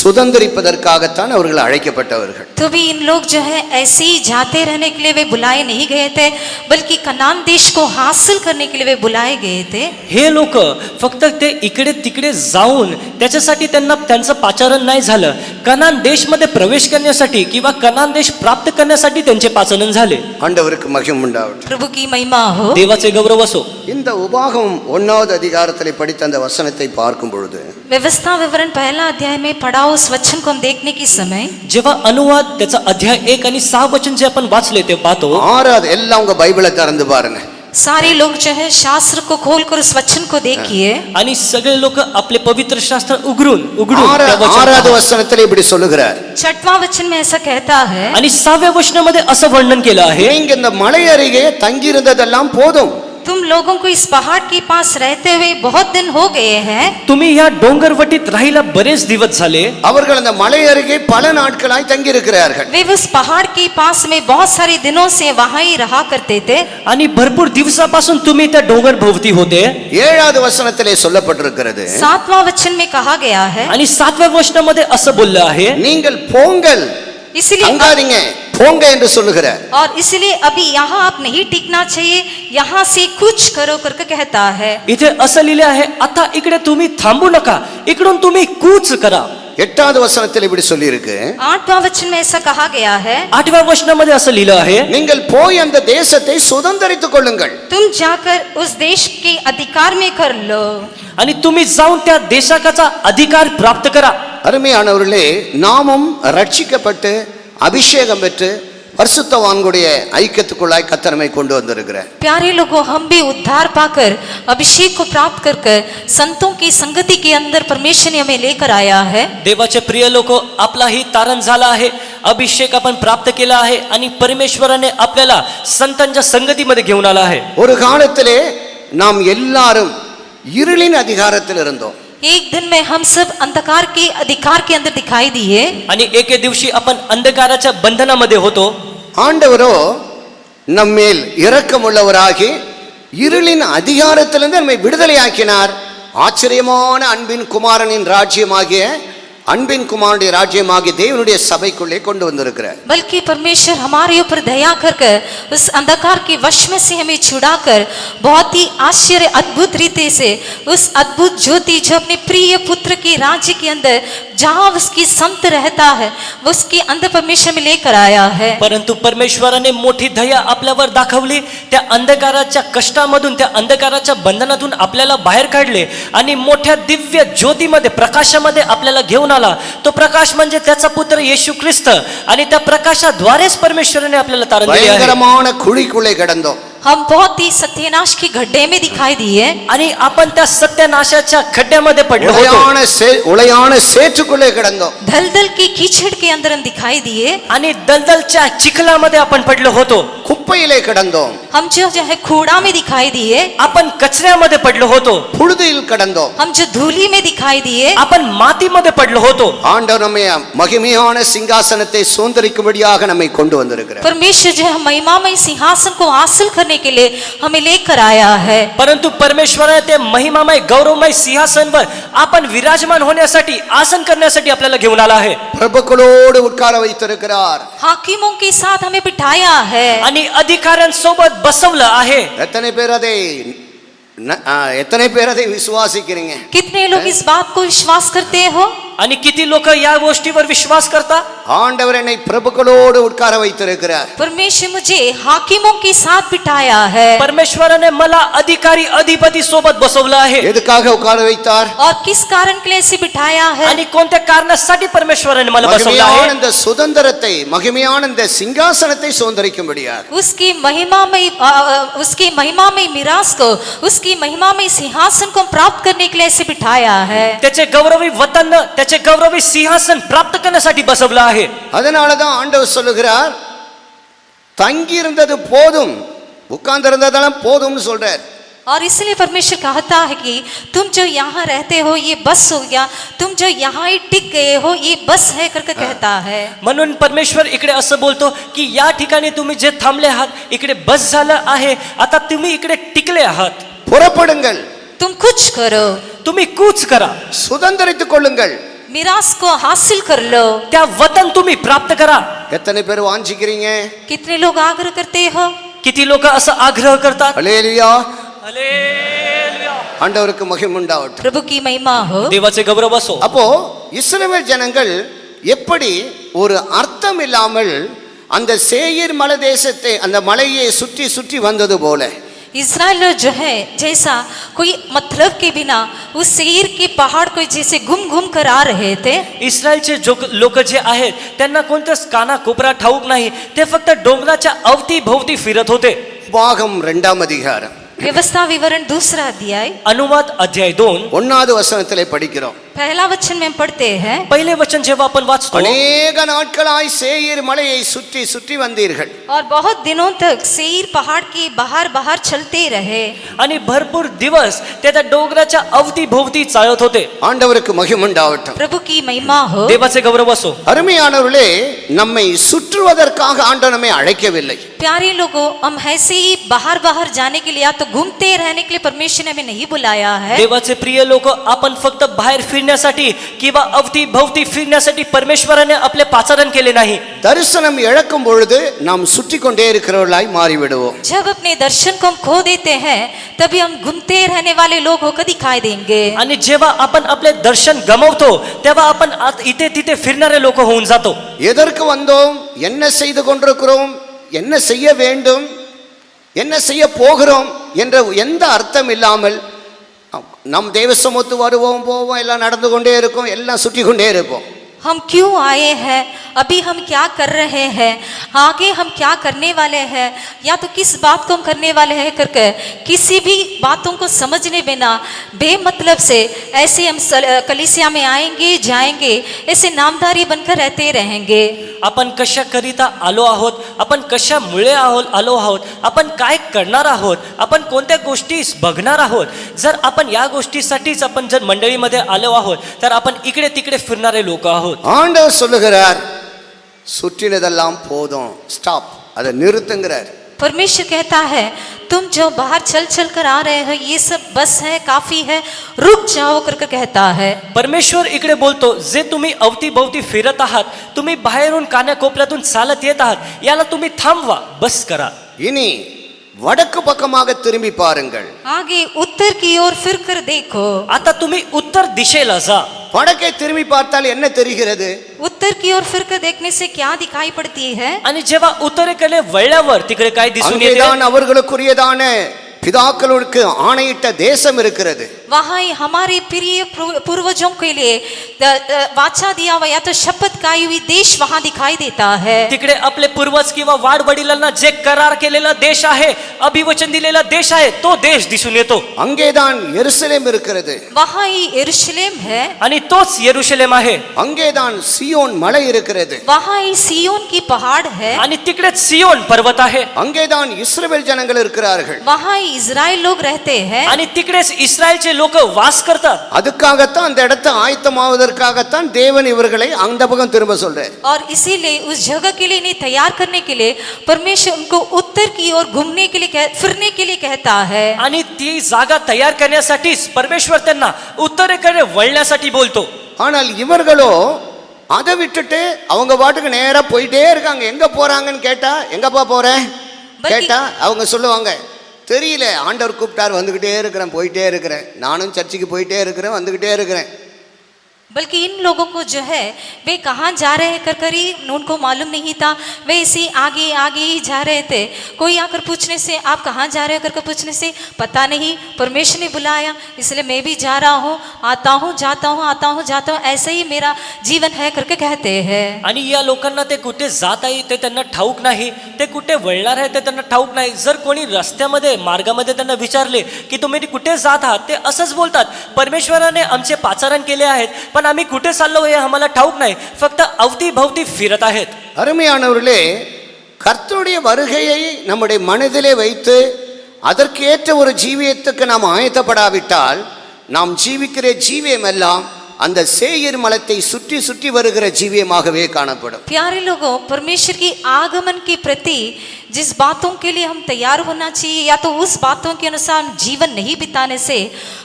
சுதந்திரிப்பதற்காகத்தான் அவர்கள் அழைக்கப்பட்டவர்கள். तो भी इन लोग जो है ऐसे ही जाते रहने के लिए वे बुलाए नहीं गए थे, बल्कि कनान देश को हासिल करने के लिए वे बुलाए गए थे. हे लोक फक्त ते इकडे तिकडे जाऊन त्याच्यासाठी त्यांना त्यांचं पाचारण नाही झालं, कनान देशमध्ये प्रवेश करण्यासाठी किंवा कनान देश प्राप्त करण्यासाठी त्यांचे पाचारण झाले. ஆண்டவருக்கு மகிமை உண்டாகட்டும். प्रभु की महिमा हो. देवाचे गौरव असो. இந்த உபாகமம் 1வது அதிகாரத்திலே படித்த அந்த வசனத்தை பார்க்கும் பொழுது व्यवस्था विवरण पहला अध्याय में पढ़ा उस वचन को हम देखने की समय जेव्हा अनुवाद त्याचा अध्याय 1 आणि 6 वचन जे आपण वाचले ते पाहतो. ஆறாவது எல்லாம் உங்க பைபிளை திறந்து பாருங்க. सारे लोग जो है शास्त्र को खोलकर उस वचन को देखिए. आणि सगळे लोक आपले पवित्र शास्त्र उघडून त्या वचनात ஆறாவது पहा. வசனத்துல இப்படி சொல்லுகிறார். छठवां वचन में ऐसा कहता है. आणि 6व्या वचनामध्ये असं वर्णन केलं आहे, நீங்க இந்த மலை அருகே தங்கி இருந்ததெல்லாம் போதும். तुम लोगों को इस पहाड़ के पास रहते हुए बहुत दिन हो गए हैं. तुम्ही ह्या डोंगरवटीत राहिला बरेच दिवस झाले. அவர்கள் அந்த மலை அருகே பல நாட்களாய் தங்கி இருக்கிறார்கள். वे उस पहाड़ के पास में बहुत सारे दिनों से वहां ही रहा करते थे. आणि भरपूर दिवसापासून तुम्ही त्या डोंगर भोवती होते. ஏழாவது வசனத்திலே சொல்லப்பட்டிருக்கிறது, 7वां वचन में कहा गया है. आणि 7व्या वचनामध्ये असं बोललं आहे, நீங்கள் போங்கள், इसलिए தங்காதீங்க, போங்க என்று சொல்லுகிறார். और इसलिए अभी यहाँ आप नहीं टिकना चाहिए, यहाँ से कुछ करो करके कहता है. इथे असं लिहिले आहे, आता इकडे तुम्ही थांबू नका, इकडून तुम्ही कूच करा. எட்டாவது வசனத்தில் இப்படி சொல்லி இருக்கு, 8वां वचन में ऐसा कहा गया है. 8व्या वचनामध्ये असं लिहिलं आहे, நீங்கள் போய் அந்த தேசத்தை சுதந்தரித்துக் கொள்ளுங்கள். तुम जाकर उस देश के अधिकार में कर लो. आणि तुम्ही जाऊन त्या देशाचा अधिकार प्राप्त करा. அருமையானவர்களே, நாமும் ரட்சிக்கப்பட்டு அபிஷேகம் பெற்று பரிசுத்தவான்களுடைய ஐக்கியத்துக்குள்ளாய் கர்த்தர் நம்மை கொண்டு வந்திருக்கிறார். प्यारे लोगों, हम भी उद्धार पाकर अभिषेक को प्राप्त कर कर संतों की संगति के अंदर परमेश्वर ने हमें लेकर आया है. देवाचे प्रिय लोक, आपलाही तारण झाला आहे, अभिषेक आपण प्राप्त केला आहे आणि परमेश्वराने आपल्याला संतांच्या संगतीमध्ये घेऊन आला आहे. ஒரு காலத்திலே நாம் எல்லாரும் இருளின் அதிகாரத்தில் இருந்தோம். एक दिन में हम सब अंधकार के अधिकार के अंदर दिखाई दिए. आणि एके दिवशी आपण अंधकाराच्या बंधनामध्ये होतो. ஆண்டவரோ நம்மேல் இரக்கமுள்ளவராகி இருளின் அதிகாரத்திலிருந்து நம்மை விடுதலையாக்கினார். ஆச்சரியமான அன்பின் குமாரனின் ராஜ்யமாகிய அன்பின் குமாரனுடைய ராஜ்யமாகிய தேவனுடைய சபைக்குள்ளே கொண்டு வந்திருக்கிறார். बल्कि परमेश्वर हमारे ऊपर दया कर कर उस अंधकार के वश में से हमें छुड़ाकर बहुत ही आश्चर्य अद्भुत रीति से उस अद्भुत ज्योति जो अपने प्रिय पुत्र के राज्य के अंदर जहाँ उसकी संत रहता है उसके अंदर परमेश्वर में लेकर आया है. परंतु परमेश्वराने मोठी दया आपल्यावर दाखवली. त्या अंधकाराच्या कष्टामधून, त्या अंधकाराच्या बंधनातून आपल्याला बाहेर काढले आणि मोठ्या दिव्य ज्योतीमध्ये, प्रकाशामध्ये आपल्याला घेऊन आला. तो प्रकाश म्हणजे त्याचा पुत्र येशू ख्रिस्त, आणि त्या प्रकाशाद्वारेच परमेश्वराने आपल्याला तारण दिले आहे. பயங்கரமான குழிக்குள்ளே கிடந்தோம். हम बहुत ही सत्यानाश के गड्ढे में दिखाई दिए. आणि आपण त्या सत्यानाशाच्या खड्ड्यामध्ये पडलो होतो. உளையான சேற்றுக்குள்ளே கிடந்தோம். दलदल की कीचड़ के अंदर हम दिखाई दिए. आणि दलदलच्या चिखलामध्ये आपण पडलो होतो. குப்பையிலே கிடந்தோம். हम जो है कूड़ा में दिखाई दिए. आपण कचऱ्यामध्ये पडलो होतो. புழுதியில் கிடந்தோம். हम जो धूली में दिखाई दिए. आपण मातीमध्ये पडलो होतो. ஆண்டவர் நம்மை மகிமையான சிங்காசனத்தை சுதந்தரிக்கும்படியாக நம்மை கொண்டு வந்திருக்கிறார். परमेश्वर जो है महिमामय सिंहासन को हासिल करने के लिए हमें लेकर आया है. परंतु परमेश्वराने ते महिमामय गौरवमय सिंहासनवर आपण विराजमान होण्यासाठी, आसन करण्यासाठी आपल्याला घेऊन आला आहे. பிரபுக்களோடு உட்கார வைத்திருக்கிறார். हाकिमों के साथ हमें बिठाया है. आणि अधिकाऱ्यांसोबत बसवलं आहे. எத்தனை பேர் அதை விசுவாசிக்கிறீங்க? कितने लोग इस बात को विश्वास करते हो? आणि किती लोक या गोष्टीवर विश्वास करतात? ஆண்டவர் என்னை பிரபுக்களோடு உட்கார வைத்திருக்கிறார். परमेश्वर मुझे हाकिमों के साथ बिठाया है. परमेश्वराने मला अधिकारी, अधिपती सोबत बसवलं आहे. எதுக்காக உட்கார வைத்தார்? और किस कारण के लिए इसे बिठाया है? आणि कोणत्या कारणासाठी परमेश्वराने मला बसवलं மகிமையான आहे? இந்த சுதந்திரத்தை, மகிமையான இந்த சிங்காசனத்தை சுதந்தரிக்கும்படியாக उसकी महिमामय मिरास को, उसकी महिमामय सिंहासन को प्राप्त करने के लिए इसे बिठाया है. त्याचे गौरवी वतन, त्याचे गौरवी सिंहासन प्राप्त करण्यासाठी बसवलं आहे. அதனாலதான் ஆண்டவர் சொல்லுகிறார், தங்கி இருந்தது போதும், உட்கார்ந்து இருந்ததெல்லாம் போதும்னு சொல்றார். और इसलिए परमेश्वर कहता है कि तुम जो यहाँ रहते हो ये बस हो गया, तुम जो यहाँ ही टिक गए हो ये बस है करके कहता है. म्हणून परमेश्वर इकडे असं बोलतो की या ठिकाणी तुम्ही जे थांबले आहात, इकडे बस झालं आहे, आता तुम्ही इकडे टिकले आहात. புறப்படுங்கள், तुम कुछ करो, तुम्ही कूच करा, சுதந்தரித்துக் கொள்ளுங்கள். मिरास को हासिल कर लो. त्या वतन तुम्ही प्राप्त करा. எத்தனை பேர் வாஞ்சிக்கிறீங்க? कितने लोग आग्रह करते हो? किती लोक असं आग्रह करतात? அல்லேலூயா, हालेलुया. ஆண்டவருக்கு மகிமை உண்டாகட்டும். प्रभु की महिमा हो. देवाचे गौरव असो. அப்போ இஸ்ரவேல் ஜனங்கள் எப்படி ஒரு அர்த்தம் இல்லாமல் அந்த சேயீர் மலை தேசத்தை, அந்த மலையை சுற்றி சுற்றி வந்தது போல, इज़राइल जो है जैसा कोई मतलब के बिना उस सेईर के पहाड़ को जैसे घूम घूम कर आ रहे थे। इस्रायलचे लोक जे आहेत त्यांना कोणत्याच काना कोपरा ठाऊक नाही, ते फक्त डोंगराच्या अवतीभोवती फिरत होते. உபாகம் 2ஆம் அதிகாரம் व्यवस्था विवरण 2 अध्याय अनुवाद अध्याय 2 1வது வசனத்திலே படிக்கிறோம். पहला वचन में पढ़ते हैं, पहिले वचन जेव्हा आपण वाचतो, அநேக நாட்களாய் சேயீர் மலையை சுற்றி சுற்றி வந்தீர்கள். और बहुत दिनों तक सेईर पहाड़ के बाहर बाहर चलते रहे आणि भरपूर दिवस ते त्या डोंगराच्या अवतीभोवती चालत होते. ஆண்டவருக்கு மகிமை உண்டாகட்டும். प्रभु की महिमा हो। देवाचे गौरव असो. அருமையானவர்களே, நம்மை சுற்றுவதற்காக ஆண்டவர் நம்மை அழைக்கவில்லை. प्यारे लोगों, हम ऐसे ही बाहर बाहर जाने के लिए या तो घूमते रहने के लिए परमेश्वर ने हमें नहीं बुलाया है। देवाचे प्रिय लोक, आपण फक्त बाहेर फिरण्यासाठी किंवा अवतीभोवती फिरण्यासाठी परमेश्वराने आपले पाचारण केले नाही. தரிசனம் இழக்கும் பொழுது நாம் சுற்றி கொண்டே இருக்கிறவர்களாய் மாறிவிடுவோம். जब अपने दर्शन को हम खो देते हैं तभी हम घूमते रहने वाले लोग होकर दिखाई देंगे। आणि जेव्हा आपण आपले दर्शन गमावतो तेव्हा आपण इथे तिथे फिरणारे लोक होऊन जातो. எதற்கு வந்தோம், என்ன செய்து கொண்டிருக்கிறோம், என்ன செய்ய வேண்டும், என்ன செய்ய போகிறோம் என்ற எந்த அர்த்தம் இல்லாமல் நம் தேவ சமூகத்து வருவோம் போவோம், எல்லாம் நடந்து கொண்டே இருக்கும், எல்லாம் சுற்றி கொண்டே இருப்போம். हम क्यों आए हैं, अभी हम क्या कर रहे हैं, आगे हम क्या करने वाले हैं, या तो किस बात को हम करने वाले हैं करके किसी भी बातों को समझने बिना बेमतलब से ऐसे हम कलीसिया में आएंगे जाएंगे, ऐसे नामधारी बनकर रहते रहेंगे. आपण कशाकरिता आलो आहोत, आपण कशामुळे आलो आहोत, आपण काय करणार आहोत, आपण कोणत्या गोष्टी बघणार आहोत. जर आपण या गोष्टीसाठीच आपण जर मंडळीमध्ये आलो आहोत तर आपण इकडे तिकडे फिरणारे लोक आहोत. ஆண்டவர் சொல்லுகிறார், சுற்றினதெல்லாம் போதும், ஸ்டாப், அதை நிறுத்துங்கிறார். परमेश्वर कहता है, तुम जो बाहर चल चल कर आ रहे हो ये सब बस है, काफी है, रुक जाओ करके कहता है. परमेश्वर इकडे बोलतो, जे तुम्ही अवतीभोवती फिरत आहात, तुम्ही बाहेरून कानाकोपऱ्यातून चालत येत आहात, याला तुम्ही थांबवा, बस करा. இனி வடக்கு பக்கமாக திரும்பி பாருங்கள். आगे उत्तर की ओर फिर कर देखो. आता तुम्ही उत्तर दिशेला जा. வடக்கே திரும்பி பார்த்தால் என்ன தெரிகிறது? उत्तर की ओर फिर कर देखने से क्या दिखाई पड़ती है? आणि जेव्हा उत्तरेकडे वळल्यावर तिकडे काय दिसून येते? அங்கேதான் அவர்களுக்குரியதான பிதாக்களுக்கு ஆணையிட்ட தேசம் இருக்கிறது. वहाँ ही हमारे प्रिय पूर्वजों के लिए वाचा दिया हुआ या तो शपथ खाई हुई देश वहाँ दिखाई देता है. तिकडे आपले पूर्वज किंवा वाड वडिलांना जे करार केलेला देश आहे, अभिवचन दिलेला देश आहे, तो देश दिसून येतो. அங்கேதான் எருசலேம் இருக்கிறது. वहाँ ही यरूशलेम है. आणि तोच यरूशलेम आहे. அங்கேதான் சியோன் மலை இருக்கிறது. वहाँ ही सियोन की पहाड़ है. आणि तिकडेच सियोन पर्वत आहे. அங்கேதான் இஸ்ரவேல் ஜனங்கள் இருக்கிறார்கள். वहाँ ही इज़राइल लोग रहते हैं. आणि तिकडेच इस्रायलचे लोक वास करतात. அதுக்காகத்தான் அந்த இடத்தை ஆயத்தமாவதற்காகத்தான் தேவன் இவர்களை அந்த பக்கம் திரும்ப சொல்றார். और इसीलिए उस जगह के लिए इन्हें तैयार करने के लिए परमेश्वर उनको उत्तर की ओर घूमने के लिए फिरने के लिए कहता है. आणि ती जागा तयार करण्यासाठीच परमेश्वर त्यांना उत्तरेकडे वळण्यासाठी बोलतो. ஆனால் இவர்களோ அதை விட்டுட்டு அவங்க பாட்டுக்கு நேரா போயிட்டே இருக்காங்க. எங்க போறாங்கன்னு கேட்டா, எங்கப்பா போறேன் கேட்டா அவங்க சொல்லுவாங்க, தெரியல, ஆண்டவர் கூப்பிட்டார், வந்துகிட்டே இருக்கிறேன், போயிட்டே இருக்கிறேன், நானும் சர்ச்சுக்கு போயிட்டே இருக்கிறேன், வந்துகிட்டே இருக்கிறேன். बल्कि इन लोगों को जो है वे कहाँ जा रहे हैं कर ही उनको मालूम नहीं था. वे इसी आगे आगे ही जा रहे थे. कोई आकर पूछने से आप कहाँ जा रहे हो करके पूछने से पता नहीं, परमेश्वर ने बुलाया इसलिए मैं भी जा रहा हूँ, आता हूँ जाता हूँ, आता हूँ जाता हूँ, ऐसे ही मेरा जीवन है करके कहते हैं. आणि या लोकांना ते कुठे जात आहे ते त्यांना ठाऊक नाही, ते कुठे वळणार आहे ते त्यांना ठाऊक नाही. जर कोणी रस्त्यामध्ये मार्गामध्ये त्यांना विचारले की तुम्ही कुठे जात आहात, ते असंच बोलतात, परमेश्वराने आमचे पाचारण केले आहेत, पण आम्ही कुठे चाललो हे आम्हाला ठाऊक नाही, फक्त अवतीभोवती फिरत आहेत. அருமையானவர்களே, கர்த்தருடைய வருகையை நம்முடைய மனதிலே வைத்து அதற்கேற்ற ஒரு ஜீவியத்துக்கு நாம் ஆயத்தப்படாவிட்டால் நாம் ஜீவிக்கிற ஜீவியம் எல்லாம் அந்த சேயீர் மலத்தை சுற்றி சுற்றி வருகிற ஜீவியமாகவே காணப்படும். प्यारे लोगों, परमेश्वर की आगमन के प्रति जिस बातों के लिए हम तैयार होना चाहिए या तो उस बातों के अनुसार जीवन नहीं बिताने से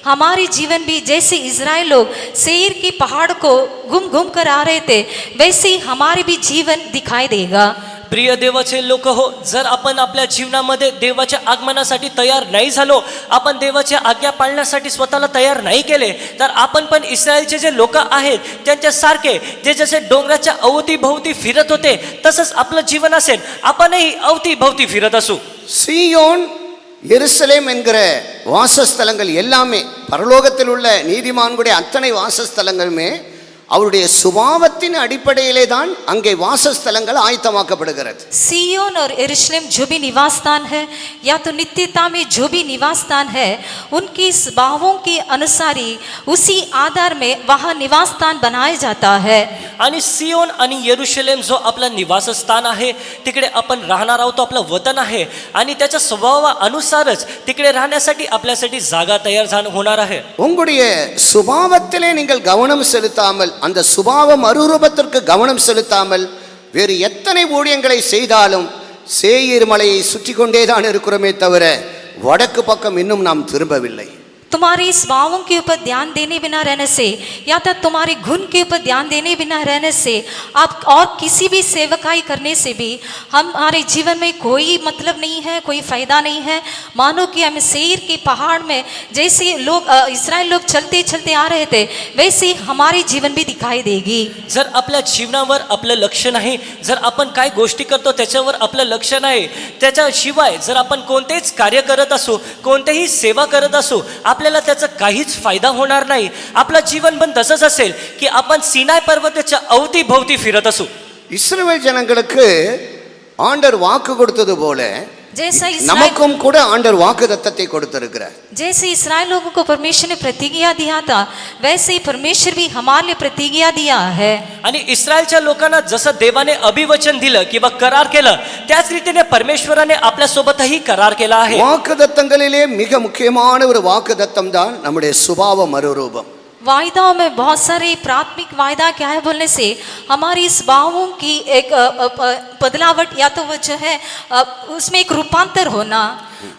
हमारे जीवन भी जैसे इज़राइल लोग सेईर के पहाड़ को घूम घूम कर आ रहे थे, वैसे ही हमारे भी जीवन दिखाई देगा. प्रिय देवाचे लोक हो, जर आपण आपल्या जीवनामध्ये देवाच्या आगमनासाठी तयार नाही झालो, आपण देवाच्या आज्ञा पाळण्यासाठी स्वतःला तयार नाही केले, तर आपण पण इस्रायलचे जे लोक आहेत त्यांच्यासारखे जे जसे डोंगराच्या अवतीभोवती फिरत होते तसंच आपलं जीवन असेल, आपणही अवतीभोवती फिरत असू. சீயோன் எருசலேம் என்கிற வாசஸ்தலங்கள் எல்லாமே பரலோகத்தில் உள்ள நீதிமான்களுடைய அத்தனை வாசஸ்தலங்களுமே அவருடைய சுபாவத்தின் அடிப்படையிலே தான் அங்கே வாசஸ்தலங்கள் ஆயத்தமாக்கப்படுகிறது. सिय्योन और यरूशलेम जो भी निवास स्थान है या तो नित्यता में जो भी निवास स्थान है उनकी स्वभावों के अनुसार ही उसी आधार में वहाँ निवास स्थान बनाया जाता है. आणि सियोन आणि यरूशलेम जो आपला निवासस्थान आहे तिकडे आपण राहणार आहोत, तो आपलं वतन आहे आणि त्याच्या स्वभावानुसारच तिकडे राहण्यासाठी आपल्यासाठी जागा तयार होणार आहे. உங்களுடைய சுபாவத்திலே நீங்கள் கவனம் செலுத்தாமல், அந்த சுபாவ மறுரூபத்திற்கு கவனம் செலுத்தாமல் வேறு எத்தனை ஊழியங்களை செய்தாலும் சேயீர் மலையை சுற்றி கொண்டே தான் இருக்கிறோமே தவிர வடக்கு பக்கம் இன்னும் நாம் திரும்பவில்லை. तुम्हारे स्वभावों के ऊपर ध्यान देने बिना रहने से या तो तुम्हारे गुण के ऊपर ध्यान देने बिना रहने से आप और किसी भी सेवकाई करने से भी हमारे जीवन में कोई मतलब नहीं है, कोई फायदा नहीं है. मानो कि हम सेईर के पहाड़ में जैसे लोग इस्राएल लोग चलते चलते आ रहे थे वैसे हमारे जीवन भी दिखाई देगी. जर आपल्या जीवनावर आपलं लक्ष नाही, जर आपण काय गोष्टी करतो त्याच्यावर आपलं लक्ष नाही, त्याच्याशिवाय जर आपण कोणतेच कार्य करत असू, कोणतेही सेवा करत असू, आपल्याला त्याचा काहीच फायदा होणार नाही. आपलं जीवन पण तसंच असेल की आपण सिनाय पर्वताच्या अवतीभोवती फिरत असू. இஸ்ரவேல் ஜனங்களுக்கு ஆண்டவர் வாக்கு கொடுத்தது போல जैसा इसराइल நமக்கும் கூட ஆண்டவர் வாக்குத்தத்தத்தை கொடுத்திருக்கிறார். जैसे इसराइल लोगों को परमेश्वर ने प्रतिज्ञा दिया था वैसे ही परमेश्वर भी हमारे लिए प्रतिज्ञा दिया है. आणि इस्रायलच्या लोकांना जसं देवाने अभिवचन दिलं किंवा करार केलं त्याच रीतीने परमेश्वराने आपल्या सोबतही करार केला आहे. வாக்குத்தத்தங்களிலே மிக முக்கியமான ஒரு வாக்குத்தத்தம் தான் நம்முடைய சுபாவ மறுரூபம். वायदाओं में बहुत सारे प्राथमिक वायदा क्या है बोलने से हमारी स्वभावों की एक बदलावट या तो वो जो है उसमें एक रूपांतर होना.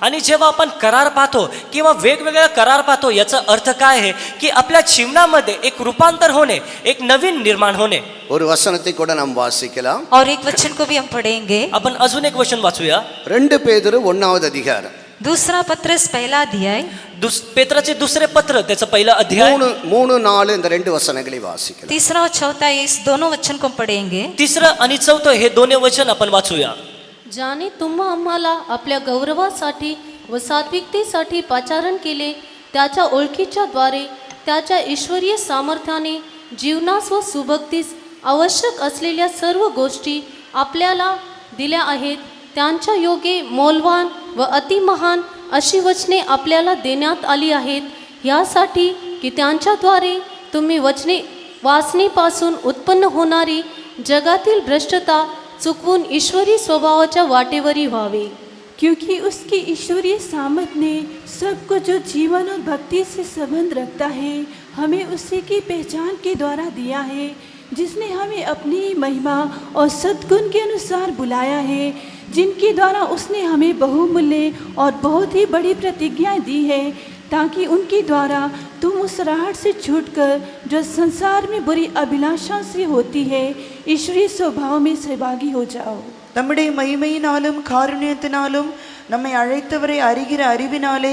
आणि जेव्हा आपण करार पाहतो किंवा वेगवेगळ्या करार पाहतो याचा अर्थ काय आहे की आपल्या जीवनामध्ये एक रूपांतर होणे, एक नवीन निर्माण होणे. ஒரு வசனத்தை கூட நாம் வாசிக்கலாம். और एक वचन को भी हम पढ़ेंगे. आपण अजून एक वचन वाचूया. 2 பேதுரு 1வது அதிகாரம் दूसरा पत्रस पहला अध्याय पेत्राचे दुसरे पत्र त्याचा पहिला अध्याय 3-4 இந்த ரெண்டு வசனங்களை வாசிக்கலாம். तीसरा और चौथा इस दोनों वचन को पढ़ेंगे. तिसरं आणि चौथं हे दोन्ही वचन आपण वाचूया. ज्याने तुम्हा आम्हाला आपल्या गौरवासाठी व सात्विकतेसाठी पाचारण केले, त्याच्या ओळखीच्या द्वारे त्याच्या ईश्वरीय सामर्थ्याने जीवनास व सुभक्तीस आवश्यक असलेल्या सर्व गोष्टी आपल्याला दिल्या आहेत. त्यांच्या योगे मौल्यवान व अतिमहान अशी वचने आपल्याला देण्यात आली आहेत, यासाठी की त्यांच्याद्वारे तुम्ही वचने वासनेपासून उत्पन्न होणारी जगातील भ्रष्टता चुकवून ईश्वरी स्वभावाच्या वाटेवरी व्हावे. क्योंकि उसकी ईश्वरीय सामर्थ ने सबको जो जीवन और भक्ति से संबंध रखता है हमें उसी की पहचान के द्वारा दिया है, जिसने हमें अपनी महिमा और सद्गुण के अनुसार बुलाया है, जिनके द्वारा उसने हमें बहुमूल्य और बहुत ही बड़ी प्रतिज्ञाएं दी है, ताकि उनके द्वारा तुम उस राहत से छूटकर जो संसार में बुरी अभिलाषा से होती है ईश्वरीय स्वभाव में सहभागी हो जाओ. நம்முடைய மகிமையினாலும் காருண்யத்தினாலும் நம்மை அழைத்தவரை அறிகிற அறிவினாலே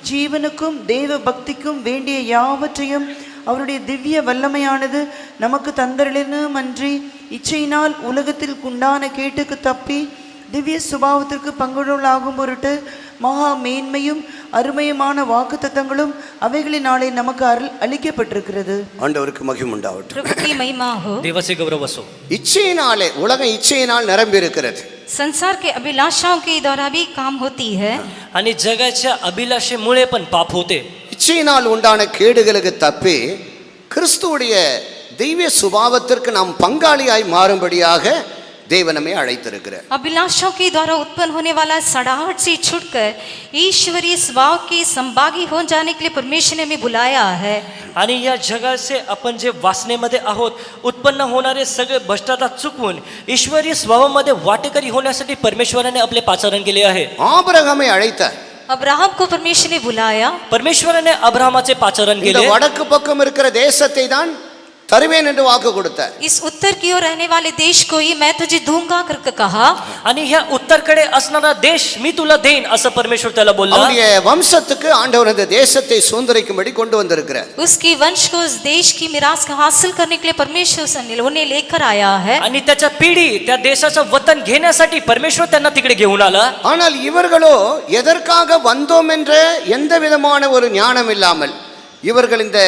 ஜீவனுக்கும் தேவ பக்திக்கும் வேண்டிய யாவற்றையும் அவருடைய திவ்ய வல்லமையானது நமக்கு தந்தருளினும் அன்றி இச்சையினால் உலகத்தில் உண்டான கேட்டுக்கு தப்பி திவ்ய சுபாவத்திற்கு பங்குள்ளவர்களாகும் பொருட்டு மகா மேன்மையும் அருமையுமான வாக்குத்தத்தங்களும் அவைகளினாலே நமக்கு அளிக்கப்பட்டிருக்கிறது. ஆண்டவருக்கு மகிமை உண்டாகட்டும். प्रभु की महिमा हो. देवाचे गौरव असो. இச்சையினாலே உலகம் இச்சையினால் நிரம்பி இருக்கிறது. संसार के अभिलाषाओं के द्वारा भी काम होती है. आणि जगाच्या अभिलाषेमुळे पण पाप होते. இச்சையினால் உண்டான கேடுகளுக்கு தப்பி கிறிஸ்துவுடைய தெய்வ சுபாவத்திற்கு நாம் பங்காளியாய் மாறும்படியாக தேவன் நம்மை அழைத்திருக்கிறார். अभिलाषाओं के द्वारा उत्पन्न होने वाला सड़ाहट से छूटकर ईश्वरीय स्वभाव के संभागी हो जाने के लिए परमेश्वर ने हमें बुलाया है. आणि या जगाचे आपण जे वासनेमध्ये आहोत उत्पन्न होणारे सगळे भ्रष्टता चुकवून ईश्वरी स्वभावामध्ये वाटेकरी होण्यासाठी परमेश्वराने आपले पाचारण केले आहे. ஆபிரகாமை அழைத்தார். अब्राहम को परमेश्वर ने बुलाया. परमेश्वराने अब्राहमाचे पाचारण இந்த केले. வடக்கு பக்கம் இருக்கிற தேசத்தை தான் தருவேன் என்று வாக்கு கொடுத்தார். इस उत्तर की ओर रहने वाले देश को ही मैं तुझे दूंगा करके कहा. आणि ह्या उत्तरकडे असणारा देश मी तुला देईन असं परमेश्वर त्याला बोलला. அவருடைய वंशத்துக்கு ஆண்டவர் இந்த தேசத்தை சுதந்தரிக்கும்படி கொண்டு வந்திருக்கிறார். उसकी वंश को उस देश की मिरास को हासिल करने के लिए परमेश्वर उन्हें लेकर आया है. आणि त्याच्या पिढी त्या देशाचं वतन घेण्यासाठी परमेश्वर त्यांना तिकडे घेऊन आला. ஆனால் இவர்களோ எதற்காக வந்தோம் என்ற எந்த விதமான ஒரு ஞானம் இல்லாமல் இவர்கள் இந்த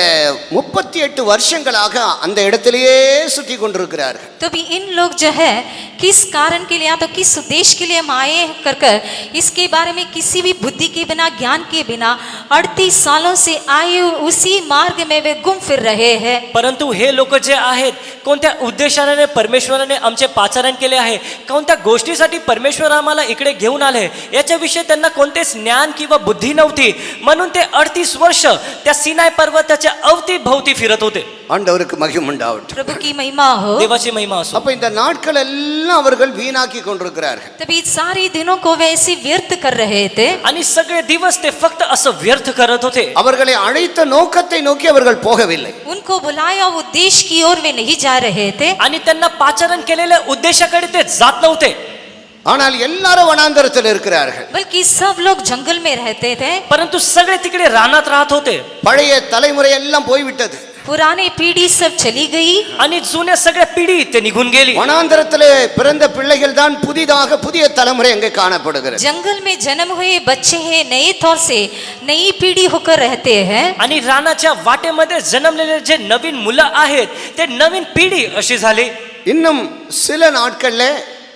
38 வருஷங்களாக அந்த இடத்திலேயே சுற்றி கொண்டிருக்கிறார்கள். तो भी इन लोग जो है किस कारण के लिए या तो किस उद्देश्य के लिए हम आए कर कर इसके बारे में किसी भी बुद्धि के बिना ज्ञान के बिना 38 सालों से आए उसी मार्ग में वे गुम फिर रहे हैं. परंतु हे लोक जे आहेत कोणत्या उद्देशाने परमेश्वराने आमचे पाचारण केले आहे, कोणत्या गोष्टीसाठी परमेश्वर आम्हाला इकडे घेऊन आले याच्याविषयी त्यांना कोणतेच ज्ञान किंवा बुद्धी नव्हती. म्हणून ते 38 वर्ष त्या सिनाय पर्वताच्या अवतीभोवती फिरत होते. ஆண்டவருக்கு மகிமை உண்டாகட்டும். प्रभु की महिमा हो. देवाची महिमा असो. அப்ப இந்த நாட்கள் எல்லாம் அவர்கள் வீணாக்கி கொண்டிருக்கிறார்கள். तभी सारे दिनों को वे ऐसे व्यर्थ कर रहे थे. आणि सगळे दिवस ते फक्त असं व्यर्थ करत होते. அவர்களை அழைத்த நோக்கத்தை நோக்கி அவர்கள் போகவில்லை. उनको बुलाया उद्देश्य की ओर वे नहीं जा रहे थे. आणि त्यांना पाचारण केलेल्या उद्देशाकडे ते जात नव्हते. ஆனால் எல்லாரும் வனாந்தரத்தில் இருக்கிறார்கள். बल्कि सब लोग जंगल में रहते थे. परंतु सगळे तिकडे रानात राहत होते. பழைய தலைமுறை எல்லாம் போய்விட்டது. पुरानी पीढ़ी सब चली गई. आणि जुन्या सगळ्या पिढी ते निघून गेली. வனாந்தரத்திலே பிறந்த பிள்ளைகள் தான் புதிதாக புதிய தலைமுறை அங்கே காணப்படுகிறது. जंगल में जन्म हुए बच्चे हैं नए तौर से नई पीढ़ी होकर रहते हैं. आणि रानाच्या वाटेमध्ये जन्मलेले जे नवीन मुलं आहेत ते नवीन पिढी अशी झाली. இன்னும் சில நாட்கள்ல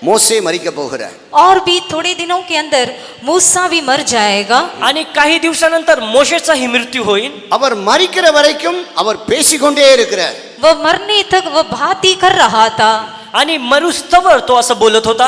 மோசே மரிக்க போகிறார். और भी थोड़े दिनों के अंदर मूसा भी मर जाएगा. आणि काही दिवसानंतर मोशेचाही मृत्यू होईल. அவர் மரிக்கிற வரைக்கும் அவர் பேசிக்கொண்டே இருக்கிறார். वह मरने तक वह बात ही कर रहा था. आणि मरुस्तवर तो असं बोलत होता.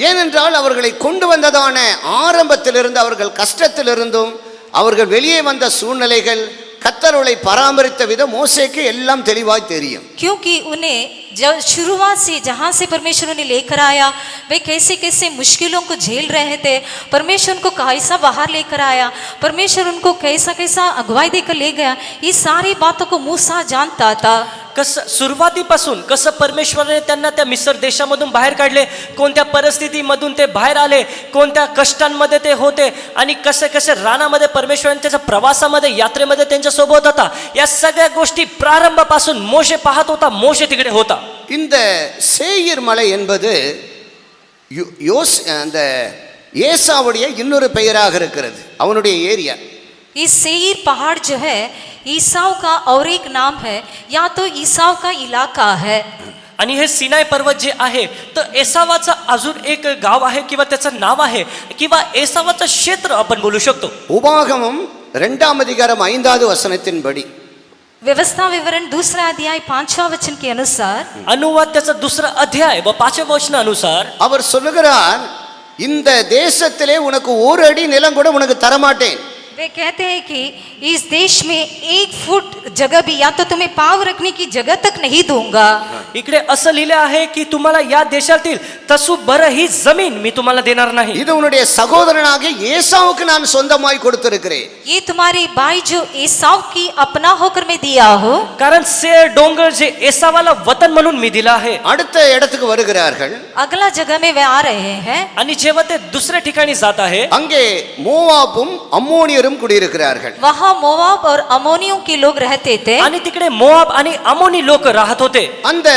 ஏனென்றால் அவர்களை கொண்டு வந்ததான ஆரம்பத்திலிருந்து அவர்கள் கஷ்டத்திலிருந்தும் அவர்கள் வெளியே வந்த சூழ்நிலைகள் கர்த்தர்களை பராமரித்த விதம் மோசேக்கு எல்லாம் தெளிவாய் தெரியும். क्योंकि उन्हें जब शुरुआत से जहाँ से परमेश्वर उन्हें लेकर आया वे कैसे कैसे मुश्किलों को झेल रहे थे, परमेश्वर उनको कैसा बाहर लेकर आया, परमेश्वर उनको कैसा कैसा अगुवाई देकर ले गया, ये सारी बातों को मूसा जानता था. कसं सुरुवातीपासून कसं परमेश्वराने त्यांना त्या मिस्र देशामधून बाहेर काढले, कोणत्या परिस्थितीमधून ते बाहेर आले, कोणत्या कष्टांमध्ये ते होते आणि कसे कसे रानामध्ये परमेश्वराने त्याच्या प्रवासामध्ये यात्रेमध्ये त्यांच्या सोबत होता. या सगळ्या गोष्टी प्रारंभापासून मोशे पाहत होता. मोशे तिकडे होता. இந்த சேயீர் மலை என்பது அந்த ஏசாவுடைய இன்னொரு பெயராக இருக்கிறது. அவனுடைய ஏரியா. इस सेईर पहाड़ जो है ईसाव का और एक नाम है, या तो ईसाव का इलाका है. आणि हे सिनाय पर्वत जे आहे तर एसावाचं अजून एक गाव आहे किंवा त्याचं नाव आहे किंवा एसावाचं क्षेत्र आपण बोलू शकतो. உபாகமம் 2ஆம் அதிகாரம் 5வது வசனத்தின்படி व्यवस्था विवरण 2 अध्याय 5वां वचन के अनुसार अनुवाद त्याचा 2 अध्याय व 5व्या वचनानुसार அவர் சொல்லுகிறார், இந்த தேசத்திலே உனக்கு ஒரு அடி நிலம் கூட உனக்கு தரமாட்டேன். वे कहते हैं कि इस देश में 1 फुट जगह भी या तो तुम्हें पाव रखने की जगह तक नहीं दूंगा. इकडे असं लिहिले आहे की तुम्हाला या देशातील तसूभर ही जमीन मी तुम्हाला देणार नाही. இது உன்னுடைய சகோதரனாகிய ஏசாவுக்கு நான் சொந்தமாய் கொடுத்திருக்கிறேன். ये तुम्हारी भाई जो एसाव की अपना होकर मैं दिया हो. कारण सेर डोंगर जे एसावाला वतन म्हणून मी दिला आहे. அடுத்த இடத்துக்கு வருகிறார்கள். अगला जगह में वे आ रहे हैं. आणि जेव्हा ते दुसऱ्या ठिकाणी जात आहे அங்கே மோவாபும் அம்மோனியரும் குடியிருக்கிறார்கள். वहाँ मोवाब और अमोनियों के लोग रहते थे. आणि तिकडे मोआब आणि अमोनी लोक राहत होते. அந்த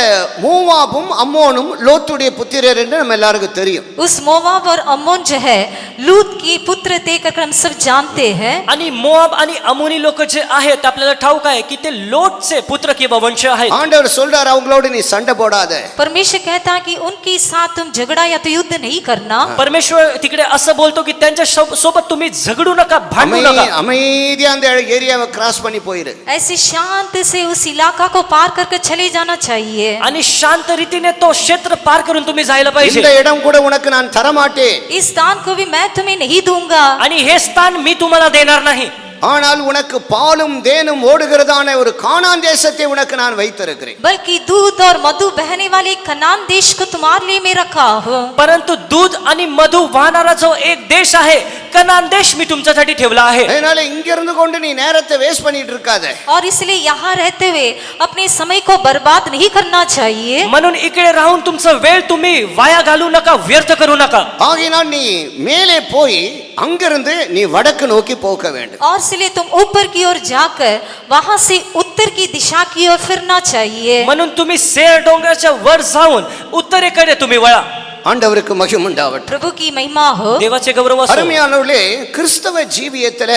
மோவாபும் அம்மோனும் லோத்துடைய புத்திரர் என்று நம்ம எல்லாருக்கும் தெரியும். उस मोवाब और अमोन जो है लूत की पुत्र थे कर हम सब जानते हैं. आणि मोआब आणि अमोनी लोक जे आहेत आपल्याला ठाऊक आहे की ते लोटचे पुत्र किंवा वंश आहेत. ஆண்டவர் சொல்றார், அவங்களோட நீ சண்டை போடாத. परमेश्वर कहता है कि उनके साथ तुम झगड़ा या तो युद्ध नहीं करना. परमेश्वर तिकडे असं बोलतो की त्यांच्या सोबत तुम्ही झगडू नका, भांडू नका. அமைதியா அந்த ஏரியாவை கிராஸ் பண்ணி போயிரு. ऐसे शांत से उस इलाका को पार करके चले जाना चाहिए. आणि शांत रीतीने तो क्षेत्र पार करून तुम्ही जायला இந்த पाहिजे. இடம் கூட உனக்கு நான் தர மாட்டேன். इस स्थान को भी मैं तुम्हें नहीं दूंगा. आणि हे स्थान मी तुम्हाला देणार नाही. ஆனால் உனக்கு பாலும் தேனும் ஓடுகிறதான ஒரு கானான் தேசத்தை உனக்கு நான் வைத்திருக்கிறேன். बल्कि दूध और मधु बहने वाले कनान देश को तुम्हारे लिए मैं रखा हूँ. परंतु दूध आणि मधु वाहणारा जो एक देश आहे, कनान देश मी तुमच्यासाठी ठेवला आहे. அதனால இங்க இருந்து கொண்டு நீ நேரத்தை வேஸ்ட் பண்ணிட்டு இருக்காத. और इसलिए यहाँ रहते हुए अपने समय को बर्बाद नहीं करना चाहिए. म्हणून इकडे राहून तुमचा वेळ तुम्ही वाया घालू नका, व्यर्थ करू नका. ஆகையினால் நீ மேலே போய் அங்கிருந்து நீ வடக்கு நோக்கி போக வேண்டும். और इसलिए तुम ऊपर की ओर जाकर वहां से उत्तर की दिशा की ओर फिरना चाहिए. म्हणून तुम्ही सेर डोंगराच्या वर जाऊन उत्तरेकडे तुम्ही वळा. ஆண்டவருக்கு மகிமை உண்டாகட்டும். प्रभु की महिमा हो. देवाचे गौरव असो. அருமையானவர்களே, கிறிஸ்தவ ஜீவியத்துல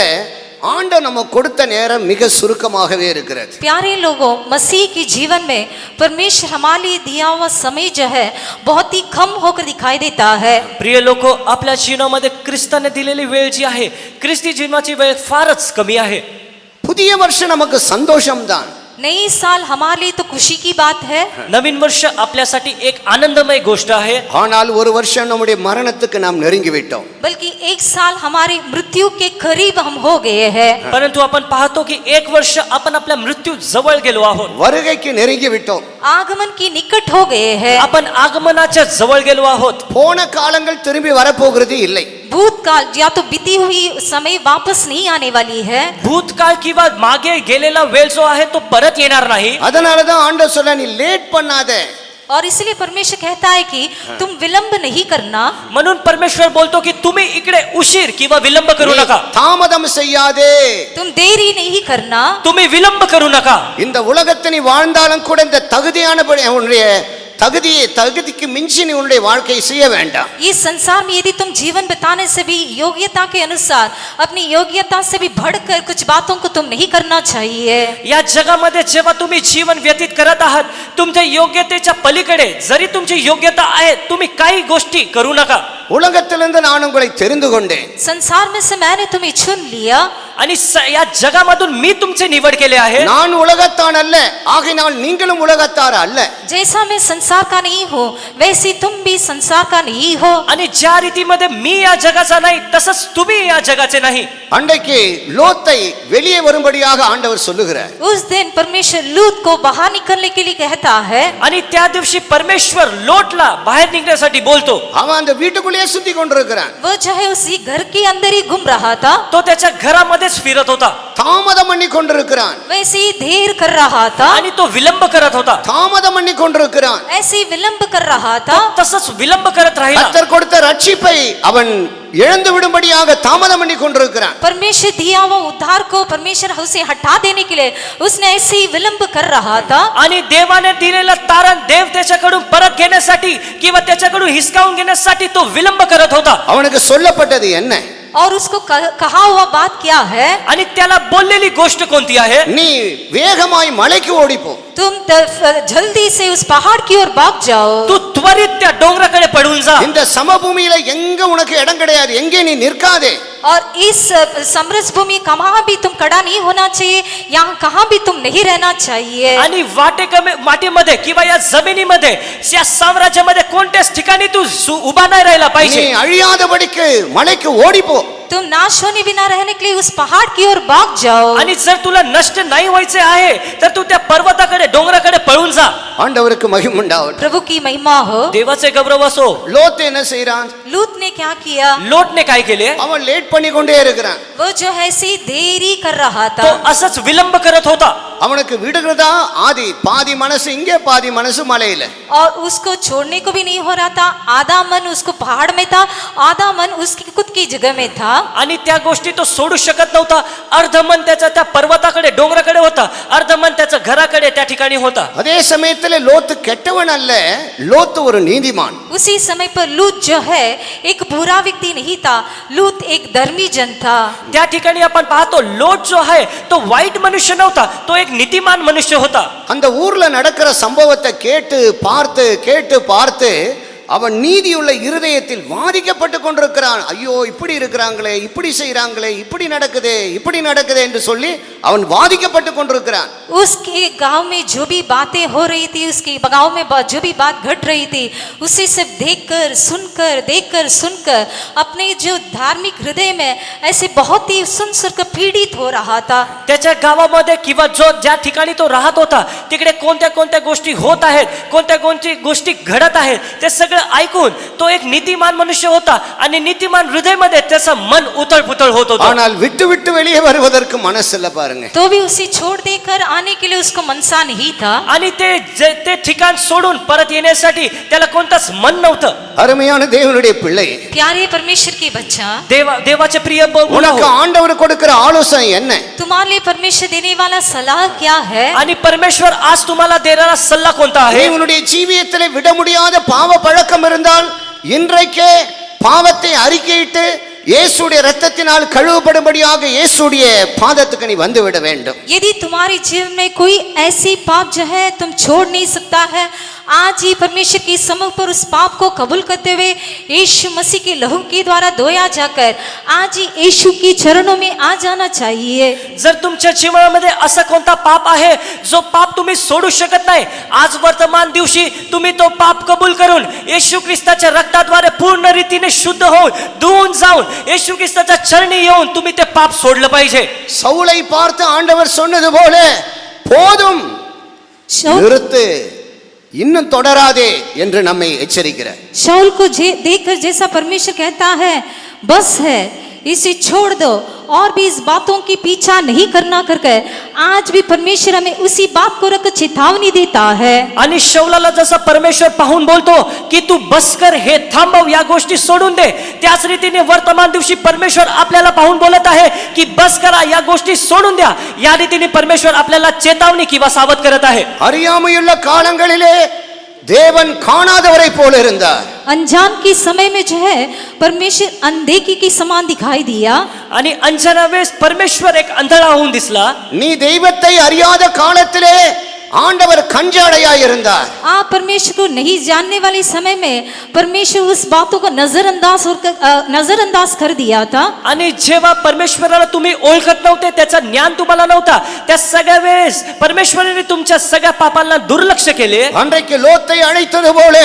ஆண்டவர் நம்ம கொடுத்த நேரம் மிக சுருக்கமாகவே இருக்கிறது. प्यारे लोगों, मसीह के जीवन में परमेश्वर हमारे लिए दिया हुआ समय जो है बहुत ही कम होकर दिखाई देता है. प्रिय लोक, आपल्या जीवनामध्ये ख्रिस्ताने दिलेली वेळ जी आहे, ख्रिस्ती जीवनाची वेळ फारच कमी आहे. புதிய வருஷம் நமக்கு சந்தோஷம்தான். नई साल हमारे लिए तो खुशी की बात है. नवीन वर्ष आपल्यासाठी एक आनंदमय गोष्ट आहे. ஆனால் ஒரு வருஷம் நம்முடைய மரணத்துக்கு நாம் நெருங்கி விட்டோம். बल्कि एक साल हमारी मृत्यु के करीब हम हो गए हैं. परंतु आपण पाहतो की एक वर्ष आपण आपल्या मृत्यू जवळ गेलो आहोत. வருகைக்கு நெருங்கி விட்டோம். आगमन की निकट हो गए हैं. आपण आगमनाच्या जवळ गेलो आहोत. போன காலங்கள் திரும்பி வரப்போகிறது இல்லை. भूतकाल या तो बीती हुई समय वापस नहीं आने वाली है. भूतकाळ किंवा मागे गेलेला वेळ जो आहे तो परत येणार नाही. அதனாலதான் ஆண்டவர் சொல்ல, நீ லேட் பண்ணாத. और इसलिए परमेश्वर कहता है कि तुम विलंब नहीं करना. म्हणून परमेश्वर बोलतो की तुम्ही इकडे उशीर किंवा विलंब करू நீ नका. தாமதம் செய்யாதே. तुम देरी नहीं करना. तुम्ही विलंब करू नका. இந்த உலகத்தை நீ வாழ்ந்தாலும் கூட இந்த தகுதியானபடி உன்னுடைய தகுதிக்கு மிஞ்சி நீ உன்னுடைய வாழ்க்கையை செய்ய வேண்டாம். इस संसार में यदि तुम जीवन बिताने से भी योग्यता के अनुसार अपनी योग्यता से भी बढ़कर कुछ बातों को तुम नहीं करना चाहिए. या जगामध्ये जेव्हा तुम्ही जीवन व्यतीत करत आहात, तुमच्या योग्यतेच्या पलीकडे जरी तुमची योग्यता आहे, तुम्ही काही गोष्टी करू नका. உலகத்திலிருந்து நான் உங்களை தெரிந்து கொண்டேன். संसार में से मैंने तुम्हें चुन लिया. आणि या जगामधून मी तुमची निवड केले आहे. நான் உலகத்தான் அல்ல, ஆகையினால் நீங்களும் உலகத்தார் அல்ல. जैसा मैं संसार का नहीं हूँ, वैसे तुम भी संसार का नहीं हो. आणि ज्या रीतीमध्ये मी या जगाचा नाही, तसंच तुम्ही या जगाचे नाही. அன்றைக்கு லோத்தை வெளியே வரும்படியாக ஆண்டவர் சொல்லுகிறார். उस दिन परमेश्वर लूत को बाहर निकलने के लिए कहता है. आणि त्या दिवशी परमेश्वर लोटला बाहेर निघण्यासाठी बोलतो. அவன் அந்த வீட்டுக்குள்ளேயே சுத்தி கொண்டிருக்கிறான். वो जो है उसी घर के अंदर ही घूम रहा था. तो त्याच्या घरामध्येच फिरत होता. தாமதம் பண்ணி கொண்டிருக்கிறான். वैसे ही देर कर रहा था. आणि तो विलंब करत होता. தாமதம் பண்ணி கொண்டிருக்கிறான். ऐसे ही विलंब कर रहा था. तसंच विलंब करत राहिला. கர்த்தர் கொடுத்த ரட்சிப்பை அவன் இழந்து விடும்படியாக தாமதம் பண்ணி கொண்டிருக்கிறான். परमेश्वर दिया हुआ उद्धार को परमेश्वर उसे हटा देने के लिए उसने ऐसे ही विलंब कर रहा था. आणि देवाने दिलेलं तारण देव त्याच्याकडून परत घेण्यासाठी किंवा त्याच्याकडून हिसकावून घेण्यासाठी तो विलंब करत होता. அவனுக்கு சொல்லப்பட்டது என்ன? और उसको कहा हुआ बात क्या है? आणि त्याला बोललेली गोष्ट कोणती आहे? நீ வேகமாய் மலைக்கு ஓடிப்போ. तुम जल्दी से उस पहाड़ की ओर भाग जाओ. तू त्वरित त्या डोंगराकडे पळून जा. இந்த சமபூமியில எங்க உனக்கு இடம் கிடையாது, எங்கே நீ நிற்காதே. और इस समरस भूमि कहाँ भी तुम खड़ा नहीं होना चाहिए, यहाँ कहाँ भी तुम नहीं रहना चाहिए. आणि मातीमध्ये किंवा या जमिनीमध्ये या साम्राज्यामध्ये कोणत्याच ठिकाणी तू उभा नाही राहिला நீ पाहिजे. அழியாதபடிக்கு மலைக்கு ஓடிப்போ. तुम नाश होने बिना रहने के लिए उस पहाड़ की ओर भाग जाओ. आणि जर तुला नष्ट नाही व्हायचे आहे, तर तू त्या पर्वताकडे डोंगराकडे पळून जा. ஆண்டவருக்கு மகிமை உண்டாகட்டும். प्रभु की महिमा हो. देवाचे गौरव असो. லோத் என்ன செய்றான்? लूत ने क्या किया? लोटने काय केले? அவன் லேட் பண்ணி கொண்டே இருக்கிறான். वो जो है ऐसी देरी कर रहा तो था. असंच विलंब करत होता. அவனுக்கு விடுகிறதா ஆதி பாதி மனசு இங்கே, பாதி மனசு மலையில. और उसको छोड़ने को भी नहीं हो रहा था. आधा मन उसको पहाड़ में था, आधा मन उसकी खुद की जगह में था. आणि त्या गोष्टी तो सोडू शकत नव्हता. अर्ध मन त्याचा त्या पर्वताकडे डोंगराकडे होता, अर्ध मन त्याचं घराकडे त्या ठिकाणी होता. அதே சமயத்துல லோத்து கெட்டவன் அல்ல, லோத்து ஒரு நீதிமான். उसी समय पर लूत जो है एक बुरा व्यक्ति नहीं था, लूत एक धर्मी जन था. त्या ठिकाणी आपण पाहतो लोट जो आहे तो वाईट मनुष्य नव्हता, तो एक नीतिमान मनुष्य होता. அந்த ஊர்ல நடக்கிற சம்பவத்தை கேட்டு பார்த்து அவன் நீதியுள்ள இருதயத்தில் வாதிக்கப்பட்டு கொண்டிருக்கிறான். ஐயோ, இப்படி இருக்கிறாங்களே, இப்படி செய்யறாங்களே, இப்படி நடக்குதே என்று சொல்லி அவன் வாதிக்கப்பட்டு கொண்டிருக்கிறான். उसके गांव में जो भी बातें हो रही थी, उसके गांव में जो भी बात घट रही थी, उसे सब देखकर सुनकर सुनकर अपने जो धार्मिक हृदय में ऐसे बहुत ही सुन पीड़ित हो रहा था। त्याच्या गावामध्ये किंवा जो ज्या ठिकाणी तो राहत होता तिकडे कोणत्या कोणत्या गोष्टी होत आहेत, कोणत्या गोष्टी घडत आहेत, ते सगळं ऐकून तो एक नीतिमान मनुष्य होता आणि नीतिमान हृदयमध्ये त्याचं मन उथळ-पुथळ होत होतं. ஆனால் விட்டு விட்டு வெளியே வருவதற்கு மனசில்ல பாருங்க. तो भी उसे छोड़ देकर आने के लिए उसको मनसा नहीं था। आणि ते ठिकाण सोडून परत येण्यासाठी त्याला कोणताच मन नव्हतं. அருமையான தேவனுடைய பிள்ளை, प्यारे परमेश्वर के बच्चा, देवाचे प्रिय உனக்கு ஆண்டவர் கொடுக்கிற ஆலோசனை என்ன? तुम्हारे लिए परमेश्वर देने वाला सलाह क्या है? आणि परमेश्वर आज तुम्हाला देणारा सल्ला कोणता आहे? உன்னுடைய ஜீவியத்திலே விட முடியாத பாவ பழக்கம் இருந்தால் இன்றைக்கே பாவத்தை அறிக்கையிட்டு இயேசுடைய இரத்தத்தினால் கழுவப்படும்படியாக இயேசுடைய பாதத்துக்கு நீ வந்து விட வேண்டும். यदि तुम्हारे जीवन में कोई ऐसी पाप जो है तुम छोड़ नहीं सकता है, आज ही परमेश्वर के सम्मुख पर उस पाप को कबूल करते हुए यीशु मसीह के लहू के द्वारा धोया जाकर आज ही यीशु की चरणों में आ जाना चाहिए। जर तुमच्या जीवनामध्ये असा कोणता पाप आहे जो पाप तुम्ही सोडू शकत नाही, आज वर्तमान दिवशी तुम्ही तो पाप कबूल करून येशू ख्रिस्ताच्या रक्ताद्वारे पूर्ण रीतीने शुद्ध होऊन धुवून जाऊन येशू ख्रिस्ताच्या चरणी येऊन तुम्ही ते पाप सोडलं पाहिजे. சவுலை பார்த்து ஆண்டவர் சொன்னது போல போதும் நிறுத்து இன்னும் தொடராதே என்று நம்மை எச்சரிக்கிறார். शाऊल को देखकर जैसा परमेश्वर कहता है बस है, इसे छोड़ दो और भी इस बातों की पीछा नहीं करना करके आज भी परमेश्वर हमें उसी बात को रख चेतावनी देता है. आणि शौलाला जसा परमेश्वर पाहून बोलतो की तू बस कर, हे थांबव, या गोष्टी सोडून दे, त्याच रीतीने वर्तमान दिवशी परमेश्वर आपल्याला पाहून बोलत आहे की बस करा, या गोष्टी सोडून द्या. या रीतीने परमेश्वर आपल्याला चेतावनी किंवा सावध करत आहे. அறியாமையுள்ள காலங்களிலே தேவன் காணாதவரை போல இருந்தார். अनजान के समय में जो है परमेश्वर अनदेखी के समान दिखाई दिया. आणि अंजना वेळेस परमेश्वर एक अंधळा होऊन दिसला. நீ தெய்வத்தை அறியாத காலத்திலே ஆண்டவர் கஞ்சாடையாய் இருந்தார். आप परमेश्वर को नहीं जानने वाले समय में परमेश्वर उस बातों को नजरअंदाज कर दिया था. आणि जेव्हा परमेश्वराला तुम्ही ओळखत नव्हते, त्याचं ज्ञान तुम्हाला नव्हता, त्या सगळ्या वेळेस परमेश्वराने तुमच्या सगळ्या पापांना दुर्लक्ष केले. அன்றைக்கு லோத்தை அழைத்தது போல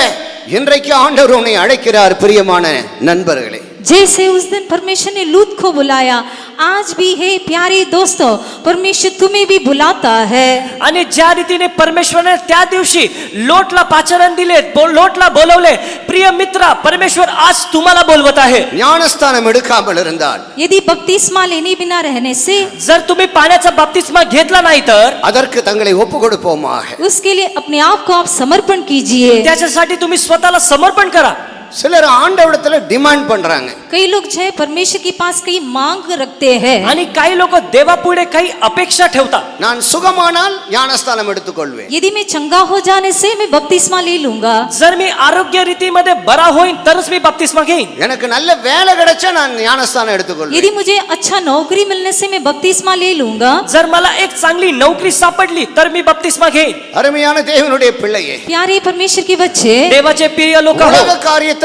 இன்றைக்கு ஆண்டவர் உன்னை அழைக்கிறார். பிரியமான நண்பர்களே, जैसे उस दिन परमेश्वर ने लूत को बुलाया, आज भी है प्यारे दोस्तों परमेश्वर तुम्हें भी बुलाता है. आणि ज्या रीतीने परमेश्वराने त्या दिवशी लोटला पाचारण दिले, लोटला बोलवले, प्रिय मित्रा, परमेश्वर आज तुम्हाला बोलवत आहे. ஞானஸ்தானம் எடுக்காமல் இருந்தால் यदि बपतिस्मा लेने बिना रहने से जर तुम्ही पाण्याचा बाप्तिस्मा घेतला नाही तर அதற்கு தங்களை ஒப்பு கொடுப்போமாக. उसके लिए अपने आप को आप समर्पण कीजिए. त्याच्यासाठी तुम्ही स्वतःला समर्पण करा. சிலர் ஆண்டவரிடத்துல டிமாண்ட் பண்றாங்க. कई लोग जो है परमेश्वर के पास कई मांग रखते हैं. आणि काही लोक देवापुढे काही अपेक्षा ठेवतात. நான் சுகமானால் ஞானஸ்தானம் எடுத்துக்கொள்வேன். यदि मैं चंगा हो जाने से मैं बपतिस्मा ले लूंगा. जर मी आरोग्य रीतीमध्ये बरा होईन तरच मी बाप्तिस्मा घेईन. எனக்கு நல்ல வேலை கிடைச்சா நான் ஞானஸ்தானம் எடுத்துக்கொள்வேன். यदि मुझे अच्छा नौकरी मिलने से मैं बपतिस्मा ले लूंगा. जर मला एक चांगली नोकरी सापडली तर मी बाप्तिस्मा घेईन. அருமையான தேவனுடைய பிள்ளையே, प्यारे परमेश्वर के बच्चे, देवाचे प्रिय लोक, உலக காரியத்திற்காக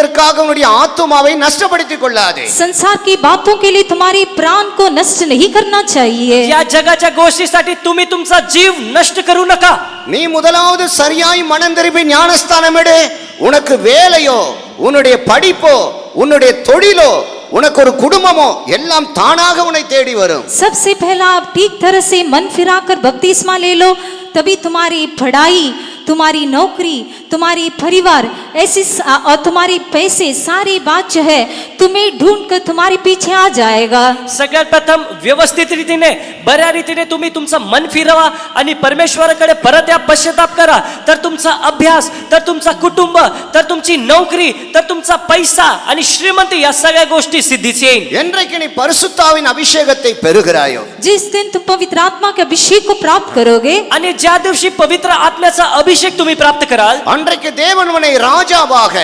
உன்னுடைய ஆத்துமாவை நஷ்டப்படுத்திக் கொள்ளாதே. संसार की बातों के लिए तुम्हारी प्राण को नष्ट नहीं करना चाहिए. या जगाच्या गोष्टीसाठी तुम्ही तुमचा जीव नष्ट करू नका. நீ முதலாவது சரியாய் மனம் திரும்பி ஞானஸ்தானம் எடு. உனக்கு வேலையோ, உன்னுடைய படிப்போ, உன்னுடைய தொழிலோ, உனக்கு ஒரு குடும்பமோ எல்லாம் தானாக உன்னை தேடி வரும். सबसे पहला आप ठीक तरह से मन फिराकर बपतिस्मा ले लो, तभी तुम्हारी पढ़ाई, तुम्हारी नौकरी, तुम्हारी परिवार ऐसी और तुम्हारी पैसे सारी बात जो है तुम्हें ढूंढ कर तुम्हारे पीछे आ जाएगा. सगळ्यात प्रथम व्यवस्थित रीतीने बऱ्या रीतीने तुम्ही तुमचं मन फिरवा आणि परमेश्वराकडे परत या पश्चाताप करा. तर तुमचा अभ्यास, तर तुमचा कुटुंब, तर तुमची नोकरी, तर तुमचा पैसा आणि श्रीमंती या सगळ्या गोष्टी सिद्धीच येईल. என்றைக்கு நீ பரிசுத்தாவின் அபிஷேகத்தை பெறுகிறாயோ, जिस दिन तुम पवित्र आत्मा के अभिषेक को प्राप्त करोगे, आणि ज्या दिवशी पवित्र आत्म्याचा अभिषेक तुम्ही प्राप्त कराल, அன்றைக்கு தேவன் உன்னை ராஜாவாக,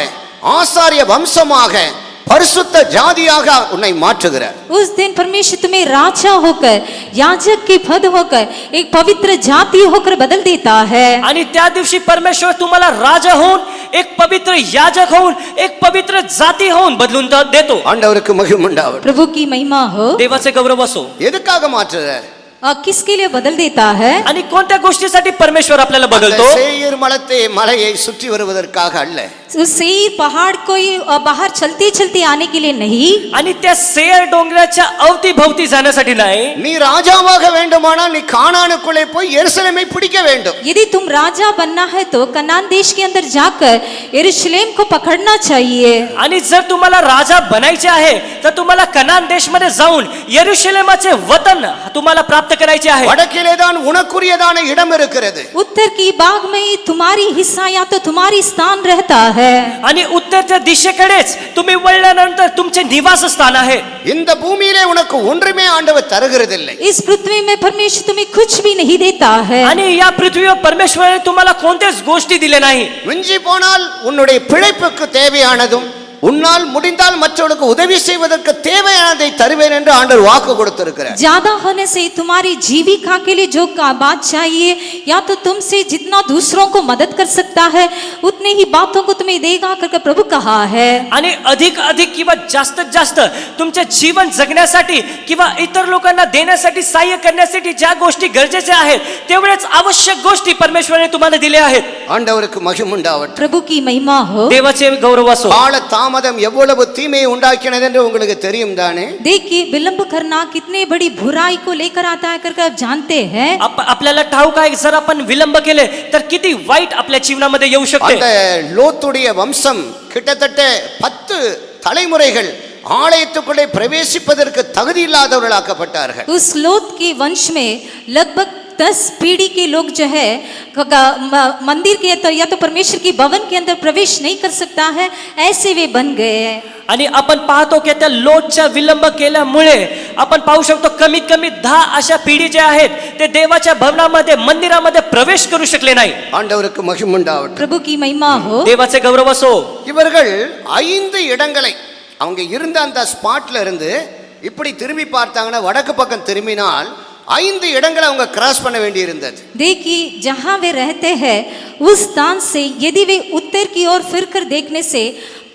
ஆசாரிய வம்சமாக, பரிசுத்த ஜாதியாக உன்னை மாற்றுகிறார். उस दिन परमेश्वर तुम्हें राजा होकर, याजक के पद होकर, एक पवित्र जाति होकर बदल देता है. आणि त्या दिवशी परमेश्वर तुम्हाला राजा होऊन, एक पवित्र याजक होऊन, एक पवित्र जाती होऊन बदलून देतो. ஆண்டவருக்கு மகிமை உண்டாவட்டும். प्रभु की महिमा हो. देवाचे गौरव असो. எதுக்காக மாற்றுகிறார்? किसके लिए बदल देता है? आणि कोणत्या गोष्टीसाठी परमेश्वर आपल्याला அந்த बदलतो? சேயீர் மலையை சுற்றி வருவதற்காக அல்ல. उस सेईर पहाड़ को ही बाहर चलते चलते आने के लिए नहीं, आणि त्या सेयर डोंगराच्या अवतीभवती जाण्यासाठी नाही. நீ ராஜாவாக வேண்டுமானால் நீ கானானுக்குள்ளே போய் எருசலேமை பிடிக்க வேண்டும். यदि तुम राजा बनना है तो कनान देश के अंदर जाकर यरूशलेम को पकड़ना चाहिए. आणि जर तुम्हाला राजा बनायचे आहे तर तुम्हाला कनान देशमध्ये जाऊन यरूशलेमाचे वतन तुम्हाला प्राप्त करायचे आहे. வடக்கிலே தான் உனக்குரியதான இடம் இருக்கிறது. उत्तर की बाग में ही तुम्हारी हिस्सा या तो तुम्हारी स्थान रहता है. आणि उत्तरच्या दिशेकडेच तुम्ही वळल्यानंतर तुमचे निवासस्थान आहे. இந்த பூமியிலே உனக்கு ஒன்றுமே ஆண்டவர் தருகிறதில்லை. इस पृथ्वी में परमेश्वर तुम्हें कुछ भी नहीं देता है. आणि या पृथ्वीवर परमेश्वराने तुम्हाला कोणत्याच गोष्टी दिल्या नाही. மிஞ்சி போனால் உன்னுடைய பிழைப்புக்கு தேவையானதும் உன்னால் முடிந்தால் மற்றவர்களுக்கு உதவி செய்வதற்கு தேவையானதை தருவேன் என்று ஆண்டவர் வாக்கு கொடுத்திருக்கிறார். ज्यादा होने से तुम्हारी जीविका के लिए जो बात चाहिए या तो तुमसे जितना दूसरों को मदद कर सकता है उतने ही बातों को तुम्हें देगा करके प्रभु कहा है. आणि अधिक अधिक किंवा जास्तीत जास्त तुमचे जीवन जगण्यासाठी किंवा इतर लोकांना देण्यासाठी सहाय्य करण्यासाठी ज्या गोष्टी गरजेच्या आहेत तेवढ्याच आवश्यक गोष्टी परमेश्वराने तुम्हाला दिल्या आहेत. ஆண்டவருக்கு மகிமை உண்டாகட்டும். प्रभु की महिमा हो. देवाचे गौरव असो. கால தாமதம் எவ்வளவு தீமையை உண்டாக்கினது என்று உங்களுக்கு தெரியும் தானே. देखिए विलंब करना कितने बड़ी बुराई को लेकर आता है करके आप जानते हैं. आपल्याला ठाऊक आहे जर आपण विलंब केले तर किती वाईट आपल्या जीवनामध्ये येऊ शकते. அந்த லோத்துடைய வம்சம் கிட்டத்தட்ட 10 தலைமுறைகள் ஆலயத்துக்குள்ளே பிரவேசிப்பதற்கு தகுதி இல்லாதவர்களாக்கப்பட்டார்கள். उस लोत के वंश में लगभग 10 पीढ़ी के लोग जो है मंदिर के तो या तो परमेश्वर की भवन के अंदर प्रवेश नहीं कर सकता है, ऐसे वे बन गए हैं. आणि आपण पाहतो की त्या लोटच्या विलंब केल्यामुळे आपण पाहू शकतो कमीत कमी 10 अशा पिढी ज्या आहेत ते देवाच्या भवनामध्ये मंदिरामध्ये प्रवेश करू शकले नाही. ஆண்டவருக்கு மகிமை உண்டாகட்டும். प्रभु की महिमा हो. देवाचे गौरव असो. இவர்கள் 5 இடங்களை அவங்க இருந்த அந்த ஸ்பாட்ல இருந்து இப்படி திரும்பி பார்த்தாங்கன்னா வடக்கு பக்கம் திரும்பினால் 5 இடங்களை அவங்க கிராஸ் பண்ண வேண்டி இருந்தது. देखिए जहाँ वे रहते हैं उस स्थान से यदि वे उत्तर की ओर फिर कर देखने से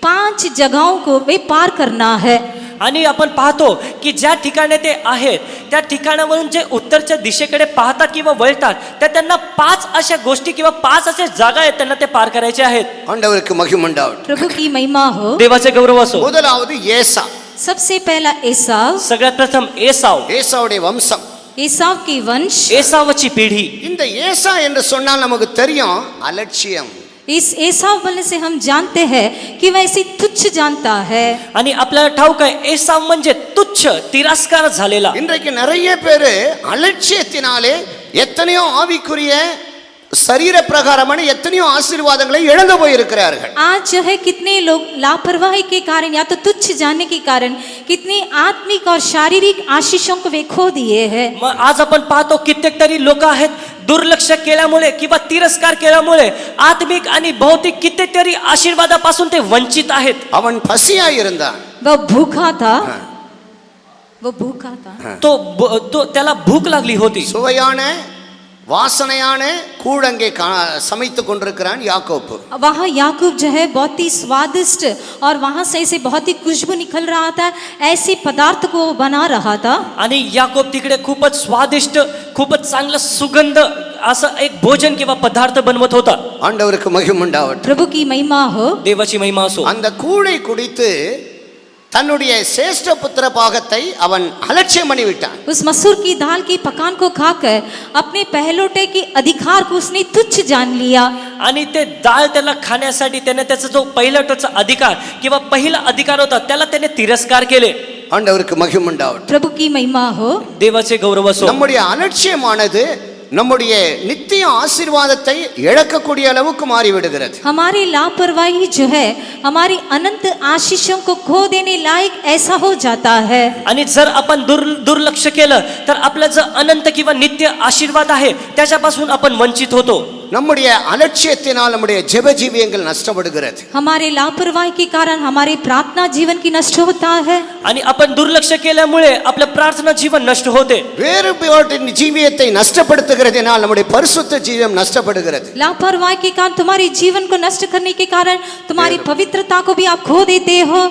5 जगहों को वे पार करना है. आणि आपण पाहतो की ज्या ठिकाणी ते आहेत त्या ठिकाणावरून जे उत्तरच्या दिशेकडे पाहतात किंवा वळतात त्या त्यांना 5 अशा गोष्टी किंवा 5 अशा जागा आहेत त्यांना ते पार करायचे आहेत. ஆண்டவருக்கு மகிமை உண்டாகட்டும். प्रभु की महिमा हो. देवाचे गौरव असो. முதலாவது ஏசா. सबसे पहला एसाव. सगळ्यात प्रथम एसाव. ஏசாவுடைய வம்சம். एसाव की वंश. एसावची पिढी. இந்த ஏசா என்று சொன்னால் நமக்கு தெரியும் அலட்சியம். इस एसाव बोलने से हम जानते हैं कि वह इसे तुच्छ जानता है. आणि आपल्याला ठाऊक आहे एसाव म्हणजे तुच्छ तिरस्कार झालेला. இன்றைக்கு நிறைய பேர் அலட்சியத்தினாலே எத்தனையோ ஆவிக்குரிய शरीर प्रकारமான எத்தனையோ ஆசீர்வாதங்களை இழந்து போயிருக்கிறார்கள். आज जो है कितने लोग लापरवाही के कारण या तो तुच्छ जानने के कारण कितनी आत्मिक और शारीरिक आशीषों को वे खो दिए हैं. मग आज आपण पाहतो कित्येक तरी लोक आहेत दुर्लक्ष केल्यामुळे किंवा तिरस्कार केल्यामुळे आत्मिक आणि भौतिक कित्येक तरी आशीर्वादापासून ते वंचित आहेत. அவன் பசியாய் இருந்தான். वह भूखा था. वो भूखा था. तो त्याला भूक लागली होती. சுவையான வாசனையான கூழங்கே சமைத்து கொண்டிருக்கிறான் யாக்கோப்பு. वहाँ याकूब जो है बहुत ही स्वादिष्ट और वहाँ से ऐसे बहुत ही खुशबू निकल रहा था, ऐसे पदार्थ को वो बना रहा था. आणि याकोब तिकडे खूपच स्वादिष्ट खूपच चांगलं सुगंध असं एक भोजन किंवा पदार्थ बनवत होता. ஆண்டவருக்கு மகிமை உண்டாகட்டும். प्रभु की महिमा हो. देवाची महिमा असो. அந்த கூழை குடித்து தன்னுடைய சேஷ்ட புத்திர பாகத்தை அவன் அலட்சியம் பண்ணி விட்டான். उस मसूर की दाल की पकान को खाकर अपने पहलोटे के अधिकार को उसने तुच्छ जान लिया. आणि ते डाळ त्याला खाण्यासाठी त्याने त्याचा जो पहिला अधिकार किंवा पहिला अधिकार होता त्याला त्याने तिरस्कार केले. ஆண்டவருக்கு மகிமை உண்டாகட்டும். प्रभु की महिमा हो. देवाचे गौरव असो. நம்முடைய அலட்சியமானது நம்முடைய நித்திய ஆசீர்வாதத்தை இழக்கக்கூடிய அளவுக்கு மாறிவிடுகிறது. हमारी लापरवाही जो है हमारी अनंत आशीषों को खो देने लायक ऐसा हो जाता है. आणि जर आपण दुर्लक्ष केलं तर आपला जो अनंत किंवा नित्य आशीर्वाद आहे त्याच्यापासून आपण वंचित होतो. நம்முடைய அலட்சியத்தினால் நம்முடைய ஜெப ஜீவியங்கள் நஷ்டப்படுகிறது. हमारे लापरवाही के कारण हमारे प्रार्थना जीवन की नष्ट होता है. आणि आपण दुर्लक्ष केल्यामुळे आपलं प्रार्थना जीवन नष्ट होते. வேறுபாட்டின் ஜீவியத்தை நஷ்டப்படுத்துகிறதினால் நம்முடைய பரிசுத்த ஜீவியம் நஷ்டப்படுகிறது. लापरवाही के कारण तुम्हारे जीवन को नष्ट करने के कारण तुम्हारी पवित्रता को भी आप खो देते हो.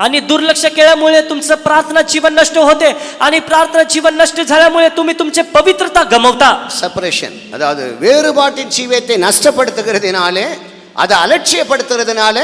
आणि दुर्लक्ष केल्यामुळे तुमचं प्रार्थना जीवन नष्ट होते आणि प्रार्थना जीवन नष्ट झाल्यामुळे तुम्ही तुमचे पवित्रता गमावता. செப்பரேஷன், அதாவது வேறுபாட்டின் ஜீவியத்தை நஷ்டப்படுத்துகிறதுனாலே, அதை அலட்சியப்படுத்துறதுனால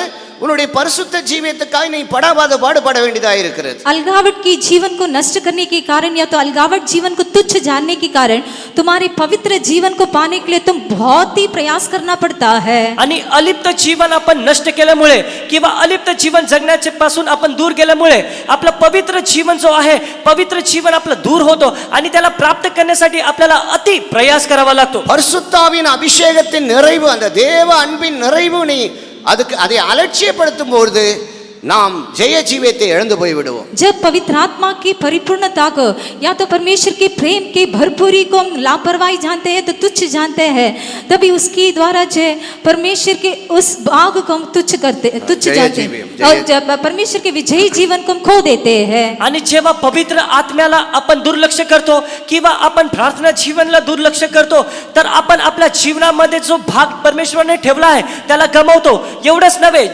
உன்னுடைய பரிசுத்த ஜீவியத்துக்காக நீ படாத பாடுபட வேண்டியதாக இருக்கிறது. अलगावट की जीवन को नष्ट करने के कारण या तो अलगावट जीवन को तुच्छ जानने के कारण तुम्हारे पवित्र जीवन को पाने के लिए तुम बहुत ही प्रयास करना पड़ता है. आणि अलिप्त जीवन आपण नष्ट केल्यामुळे किंवा अलिप्त जीवन जगण्याचे पासून आपण दूर गेल्यामुळे आपलं पवित्र जीवन जो आहे, पवित्र जीवन आपलं दूर होतो आणि त्याला प्राप्त करण्यासाठी आपल्याला अति प्रयास करावा लागतो. பரிசுத்தாவின் அபிஷேகத்தின் நிறைவு, அந்த தேவ அன்பின் நிறைவு நீ அதை அலட்சியப்படுத்தும் பொழுது நாம் ஜெய ஜீவியத்தை இழந்து போய் விடுவோம். जब पवित्र आत्मा की परिपूर्णता को या तो परमेश्वर के प्रेम की भरपूरी को हम लापरवाही जानते हैं तो तुच्छ जानते हैं, तभी उसके द्वारा जो परमेश्वर के उस भाग को हम तुच्छ जानते हैं और जब परमेश्वर के विजयी जीवन को हम खो देते हैं. आणि जेव्हा पवित्र आत्म्याला आपण दुर्लक्ष करतो किंवा आपण प्रार्थना जीवनाला दुर्लक्ष करतो तर आपण आपल्या जीवनामध्ये जो भाग परमेश्वराने ठेवला आहे त्याला गमावतो. एवढंच नव्हे,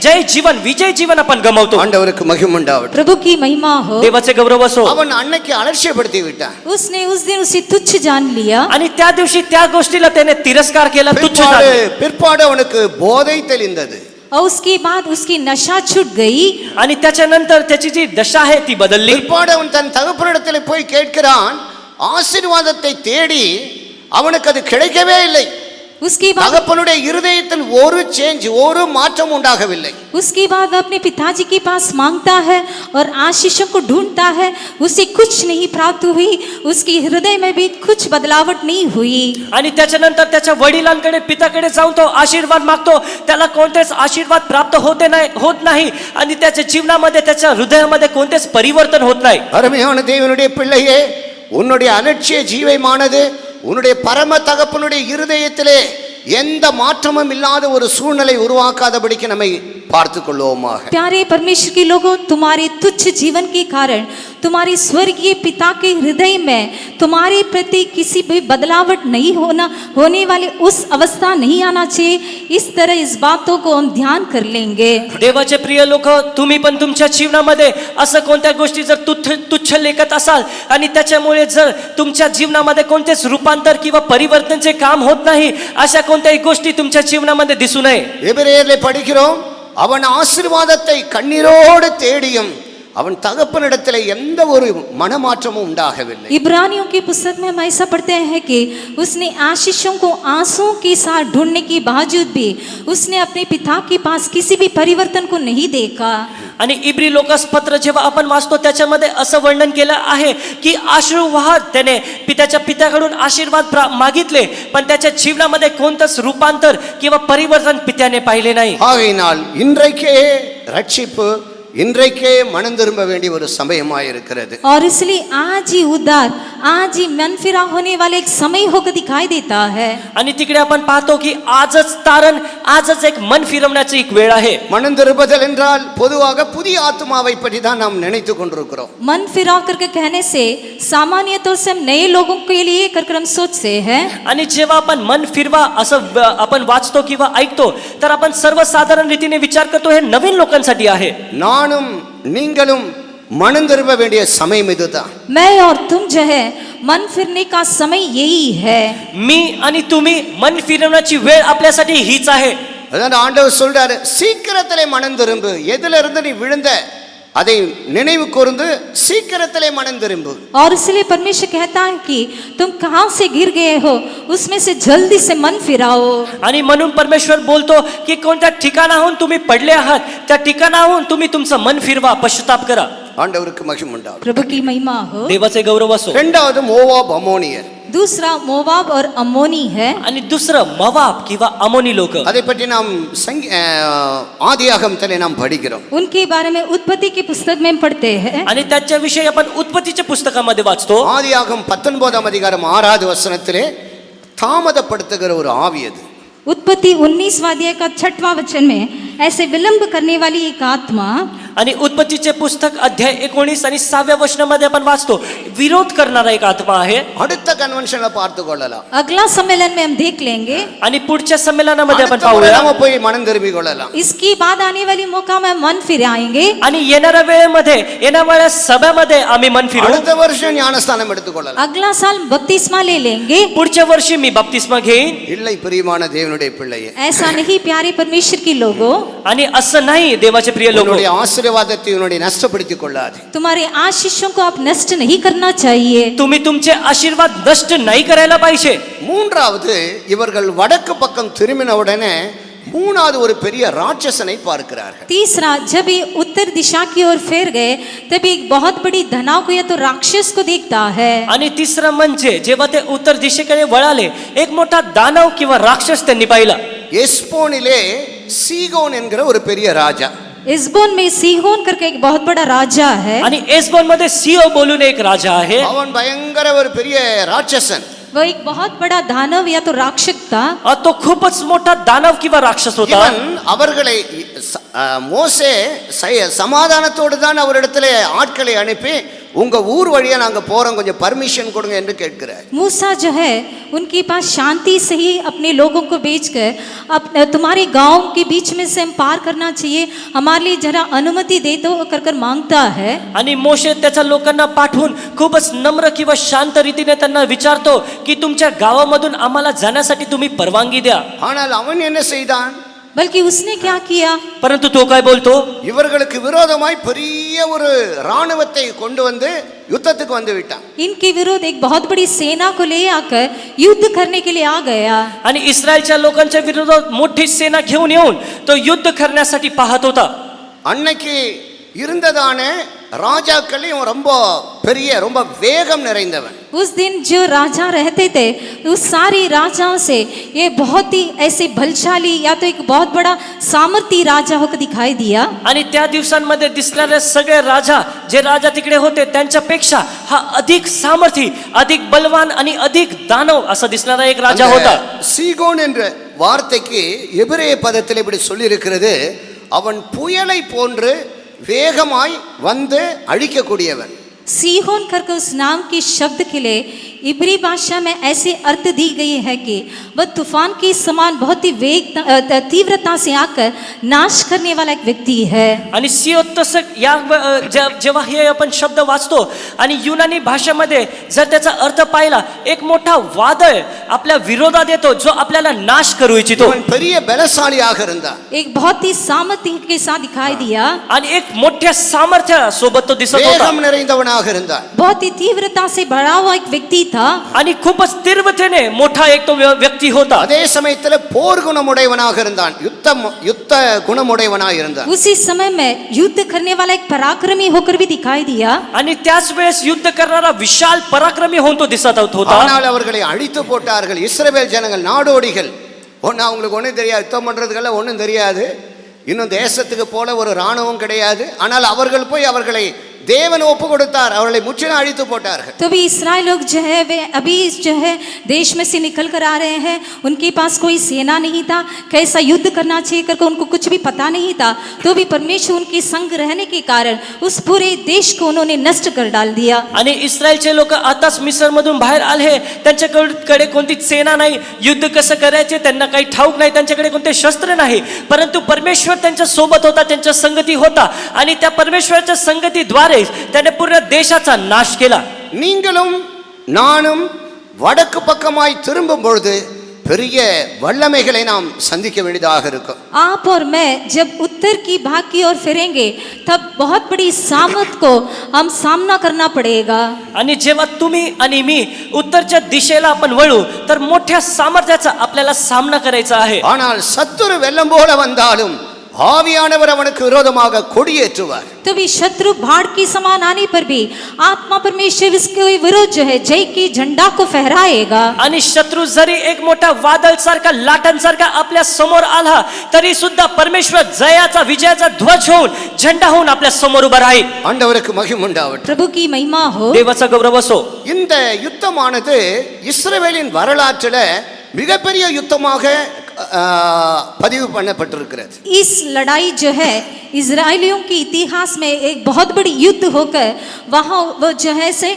जय जीवन, विजय जीवन आपण गमावतो. ஆண்டவருக்கு மகிமை உண்டாகட்டும். प्रभु की महिमा हो. देवाचे गौरव असो. அவன் அன்னைக்கு அலட்சியப்படுத்தி விட்டான். उसने उस दिन उसे तुच्छ जान लिया आणि त्या दिवशी त्या गोष्टीला त्याने तिरस्कार केला, तुच्छ जाणले. பிற்பாடு அவனுக்கு போதை தெளிந்தது. और उसके बाद उसकी नशा छूट गई आणि त्याच्यानंतर त्याची जी दशा आहे ती बदलली. பிற்பாடு அவன் தன் தகப்பனிடத்தில் போய் கேட்கிறான், ஆசீர்வாதத்தை தேடி அவனுக்கு அது கிடைக்கவே இல்லை. उसके बाद தகப்பனுடைய இருதயத்தில் ஒரு சேஞ்ச், ஒரு மாற்றம் உண்டாகவில்லை. उसके बाद वह अपने पिताजी के पास मांगता है और आशीषों को ढूंढता है, उसे कुछ नहीं प्राप्त हुई, उसके हृदय में भी कुछ बदलावट नहीं हुई. आणि त्याच्यानंतर त्याच्या वडिलांकडे, पिताकडे जाऊन तो आशीर्वाद मागतो, त्याला कोणतेच आशीर्वाद प्राप्त होत नाही आणि त्याच्या जीवनामध्ये, त्याच्या हृदयामध्ये कोणतेच परिवर्तन होत नाही. அருமையான தேவனுடைய பிள்ளையே, உன்னுடைய அலட்சிய ஜீவமானது உன்னுடைய பரம தகப்பனுடைய இருதயத்திலே எந்த மாற்றமும் இல்லாத ஒரு சூழ்நிலை உருவாக்காதபடிக்கு நம்மை பார்த்து கொள்வோமாக. प्यारे परमेश्वर के लोगों, तुम्हारे तुच्छ जीवन के कारण तुम्हारे स्वर्गीय पिता के हृदय में तुम्हारे प्रति किसी भी बदलावट नहीं होने वाली उस अवस्था नहीं आना चाहिए. इस तरह इस बातों को हम ध्यान कर लेंगे. देवाचे प्रिय लोक, तुम्ही पण तुमच्या जीवनामध्ये असं कोणत्या गोष्टी जर तुच्छ लेखत असाल आणि त्याच्यामुळे जर तुमच्या जीवनामध्ये कोणतेच रूपांतर किंवा परिवर्तनचे काम होत नाही, अशा कोणत्याही गोष्टी तुमच्या जीवनामध्ये दिसू नये. எபிரேயரிலே படிக்கிறோம், அவன் ஆசீர்வாதத்தை கண்ணீரோடு தேடியும் அவன் தகப்பனிடத்தில் எந்த ஒரு மனமாற்றமும் உண்டாகவில்லை. इब्रानियों की पुस्तक में हम ऐसा पढ़ते हैं कि उसने आशीषों को आंसुओं के साथ ढूंढने के बावजूद भी उसने अपने पिता के पास किसी भी परिवर्तन को नहीं देखा. आणि इब्री लोकास पत्र जेव्हा आपण वाचतो त्याच्यामध्ये असं वर्णन केलं आहे की अश्रू वाहत त्याने त्याच्या पित्याकडून आशीर्वाद मागितले, पण त्याच्या जीवनामध्ये कोणतंच रूपांतर किंवा परिवर्तन पित्याने पाहिले नाही. ஆகையினால் இன்றைக்கே ரட்சிப்பு, இன்றைக்கே மனம் திரும்ப வேண்டிய ஒரு சமயமாய் இருக்கிறது. और इसलिए आज ही उद्धार, आज ही मन फिरा होने वाला एक समय होकर दिखाई देता है. आणि तिकडे आपण पाहतो की आजच तारण, आजच एक मन फिरवण्याची एक वेळ आहे. மனம் திரும்புதல் என்றால் பொதுவாக புதிய ஆத்மாவை பற்றி தான் நாம் நினைத்து கொண்டிருக்கிறோம். मन फिराव करके कहने से सामान्य तौर से हम नए लोगों के लिए कर हम सोचते हैं. आणि जेव्हा आपण मन फिरवा असं आपण वाचतो किंवा ऐकतो तर आपण सर्वसाधारण रीतीने विचार करतो हे नवीन लोकांसाठी आहे. நானும் நீங்களும் மனம் திரும்ப வேண்டிய சமயம் இதுதான். मैं और तुम जो है मन फिरने का समय यही है. मी आणि तुम्ही मन फिरवण्याची वेळ आपल्यासाठी हीच आहे. அதான் ஆண்டவர் சொல்றாரு, சீக்கிரத்திலே மனம் திரும்பு. எதுல இருந்து நீ விழுந்த அதை நினைவு கூர்ந்து சீக்கிரத்திலே மனம் திரும்பு. और इसलिए परमेश्वर कहता है कि तुम कहां से गिर गए हो, उसमें से जल्दी से मन फिराओ. आणि म्हणून परमेश्वर बोलतो की कोणत्या ठिकाणाहून तुम्ही पडले आहात त्या ठिकाणाहून तुम्ही तुमचं मन फिरवा, पश्चाताप करा. ஆண்டவருக்கு மகிமை உண்டாகட்டும். प्रभु की महिमा हो. देवाचे गौरव असो. இரண்டாவது மோவாப் அம்மோனியர். दूसरा मोवाब और अमोनी है. आणि दुसरं मवाब किंवा अमोनी लोक. அதை பற்றி நாம் ஆதியாகமத்திலே நாம் படிக்கிறோம். उनके बारे में उत्पत्ति की पुस्तक में पढ़ते हैं. आणि त्याच्याविषयी आपण उत्पत्तीच्या पुस्तकामध्ये वाचतो. ஆதியாகமம் 19 அதிகாரம் 6வது வசனத்திலே தாமதப்படுத்துகிற ஒரு ஆவி அது. उत्पत्ति 19वां अध्याय का 6वां वचन में ऐसे विलंब करने वाली एक आत्मा. आणि उत्पत्तीचे पुस्तक अध्याय 19 आणि 6व्या वचनामध्ये आपण वाचतो विरोध करणारा एक आत्मा आहे. அடுத்த கன்வென்ஷன்ல பார்த்து கொள்ளலாம். अगला सम्मेलन में हम देख लेंगे. आणि पुढच्या संमेलनामध्ये आपण அடுத்த முறை पाहूया. நாம போய் மனம் திரும்பி கொள்ளலாம். इसकी बाद आने वाली मौका में मन फिर आएंगे. आणि येणाऱ्या वेळेमध्ये येणाऱ्या सभेमध्ये आम्ही मन फिरू. அடுத்த வருஷம் ஞானஸ்தானம் எடுத்துக்கொள்ளலாம். अगला साल बपतिस्मा ले लेंगे. पुढच्या वर्षी मी बपतिस्मा घेईन. இல்லை பிரியமான தேவனுடைய பிள்ளையே, ऐसा नहीं प्यारे परमेश्वर के लोगों, आणि असं नाही देवाचे प्रिय लोक. உன்னுடைய ஆசீர்வாதத்தை உன்னுடைய நஷ்டப்படுத்திக் கொள்ளாதே. तुम्हारे आशीषों को आप नष्ट नहीं करना चाहिए. तुम्ही तुमचे आशीर्वाद नष्ट नाही करायला पाहिजे. மூன்றாவது, இவர்கள் வடக்கு பக்கம் திரும்பின உடனே மூணாவது ஒரு பெரிய ராட்சசனை பார்க்கிறார்கள். तीसरा, जब ये उत्तर दिशा की ओर फेर गए तब एक बहुत बड़ी धनाव को या तो राक्षस को देखता है. आणि तिसरं म्हणजे जेव्हा ते उत्तर दिशेकडे वळाले एक मोठा दानव किंवा राक्षस त्यांनी पाहिला. எஸ்போனிலே சீகோன் என்கிற ஒரு பெரிய ராஜா. इस्बोन में सीहोन करके एक बहुत बड़ा राजा है. आणि एसबोन मध्ये सिओ बोलून एक राजा आहे. அவன் பயங்கர ஒரு பெரிய ராட்சசன். वो एक बहुत बड़ा दानव या तो राक्षस था. तो खूपच मोठा दानव किंवा राक्षस होता. இவன் அவர்களை மோசே சமாதானத்தோடு தான் அவரிடத்திலே ஆட்களை அனுப்பி உங்க ஊர் வழியா நாங்க போறோம், கொஞ்சம் பர்மிஷன் கொடுங்க என்று கேட்கிறார். मूसा जो है उनके पास शांति से ही अपने लोगों को भेजकर अब तुम्हारे गांव के बीच में से हम पार करना चाहिए, हमारे लिए जरा अनुमति दे दो कर कर मांगता है. आणि मोशे त्याच्या लोकांना पाठवून खूपच नम्र किंवा शांत रीतीने त्यांना विचारतो की तुमच्या गावामधून आम्हाला जाण्यासाठी तुम्ही परवानगी द्या. ஆனால் அவன் என்ன செய்தான்? बल्कि उसने क्या किया, परंतु तो काय बोलतो, இவர்களுக்கு விரோதமாய் பெரிய ஒரு ராணுவத்தை கொண்டு வந்து யுத்தத்துக்கு வந்து விட்டான். इनके विरुद्ध एक बहुत बड़ी सेना को ले आकर युद्ध करने के लिए आ गया. आणि इस्रायलच्या लोकांच्या विरोधात मोठी सेना घेऊन येऊन तो युद्ध करण्यासाठी पाहत होता. அன்னைக்கு இருந்ததான ராஜாக்களையும் ரொம்ப பெரிய ரொம்ப வேகம் நிறைந்தவன். उस दिन जो राजा रहते थे उस सारे राजाओं से ये बहुत ही ऐसे बलशाली या तो एक बहुत बड़ा सामर्थी राजा होकर दिखाई दिया. आणि त्या दिवसांमध्ये दिसणारे सगळे राजा जे राजा तिकडे होते त्यांच्यापेक्षा हा अधिक सामर्थी, अधिक बलवान आणि अधिक दानव असा दिसणारा एक राजा होता. சீகோன் என்ற வார்த்தைக்கு எபிரேய பதத்தில் இப்படி சொல்லி இருக்கிறது, அவன் புயலை போன்று வேகமாய் வந்து அழிக்கக்கூடியவன். सीहोन करके उस नाम के शब्द के लिए इब्री भाषा में ऐसे अर्थ दी गई है कि वह तूफान के समान बहुत ही तीव्रता से आकर नाश करने वाला एक व्यक्ति है. आणि सिओ तसं या जेव्हा हे आपण शब्द वाचतो आणि युनानी भाषेमध्ये जर त्याचा अर्थ पाहिला एक मोठा वादळ आपल्या विरोधात येतो जो आपल्याला नाश करू इच्छितो. அவன் பெரிய பலசாலியாக இருந்தான். एक बहुत ही सामर्थ्य के साथ दिखाई दिया. आणि एक मोठ्या सामर्थ्या सोबत तो दिसत होता. வேகம் நிறைந்தவனாக இருந்தான். बहुत ही तीव्रता से भरा हुआ एक व्यक्ति था. आणि खूपच तीव्रतेने मोठा एक तो व्यक्ती होता. அதே சமயத்தில் போர் குணமுடையவனாக இருந்தான். யுத்த குணமுடையவனாக இருந்தான். उसी समय में युद्ध करने वाला एक पराक्रमी होकर भी दिखाई दिया. आणि त्याच वेळेस युद्ध करणारा विशाल पराक्रमी होऊन तो दिसत होता. ஆனால் அவர்களை அழித்து போட்டார்கள். இஸ்ரவேல் ஜனங்கள் நாடோடிகள். அவங்களுக்கு ஒன்றும் தெரியாது, யுத்தம் பண்றதுக்கெல்லாம் ஒன்றும் தெரியாது. இன்னும் தேசத்துக்கு போல ஒரு இராணுவம் கிடையாது. ஆனால் அவர்கள் போய் அவர்களை देवन ओप கொடுத்தார், அவர்களை முற்றிலும் அழித்து போட்டார்கள். तो भी इस्राएल लोग जो है वे अभी जो है देश में से निकल कर आ रहे हैं, उनके पास कोई सेना नहीं था, कैसा युद्ध करना चाहिए करके उनको कुछ भी पता नहीं था. तो भी परमेश्वर उनके संग रहने के कारण उस पूरे देश को उन्होंने नष्ट कर डाल दिया. आणि इस्रायलचे लोक आताच मिस्रमधून बाहेर आले, त्यांच्याकडे कोणतीच सेना नाही, युद्ध कसं करायचे त्यांना काही ठाऊक नाही, त्यांच्याकडे कोणते शस्त्र नाही. परंतु परमेश्वर त्यांच्या सोबत होता, त्यांच्या संगती होता आणि त्या परमेश्वराच्या संगतीद्वारे त्याने पूर्ण देशाचा नाश केला. நீங்களும் நானும் வடக்கு பக்கமாய் திரும்பும் பொழுது பெரிய வல்லமைகளை நாம் சந்திக்க வேண்டியதாக இருக்கும். आप और मैं जब उत्तर की भाग की ओर फिरेंगे तब बहुत बड़ी सामर्थ को हम सामना करना पड़ेगा. आणि जेव्हा तुम्ही आणि मी उत्तरच्या दिशेला आपण वळू तर मोठ्या सामर्थ्याचा आपल्याला सामना करायचा आहे. ஆனால் சத்துரு வெள்ளம் போல வந்தாலும் ஆவியானவர் அவனுக்கு விரோதமாக கொடியேற்றுவார். तो भी शत्रु बाढ़ के समान आने पर भी आत्मा परमेश्वर इसके विरुद्ध जो है जय की झंडा को फहराएगा. आणि शत्रू जरी एक मोठा वादळ सारखा लाटांसारखा आपल्या समोर आला तरी सुद्धा परमेश्वर जयाचा विजयाचा ध्वज होऊन झेंडा होऊन आपल्या समोर उभा राहील. ஆண்டவருக்கு மகிமை உண்டாவட்டும். प्रभु की महिमा हो. देवाचा गौरव असो. இந்த யுத்தமானது இஸ்ரவேலின் வரலாற்றில் மிகப்பெரிய யுத்தமாக பதிவு பண்ணப்பட்டிருக்கிறது. इस लड़ाई जो है इजरायलियों के इतिहास में एक बहुत बड़ी युद्ध होकर वहाँ वो जो है से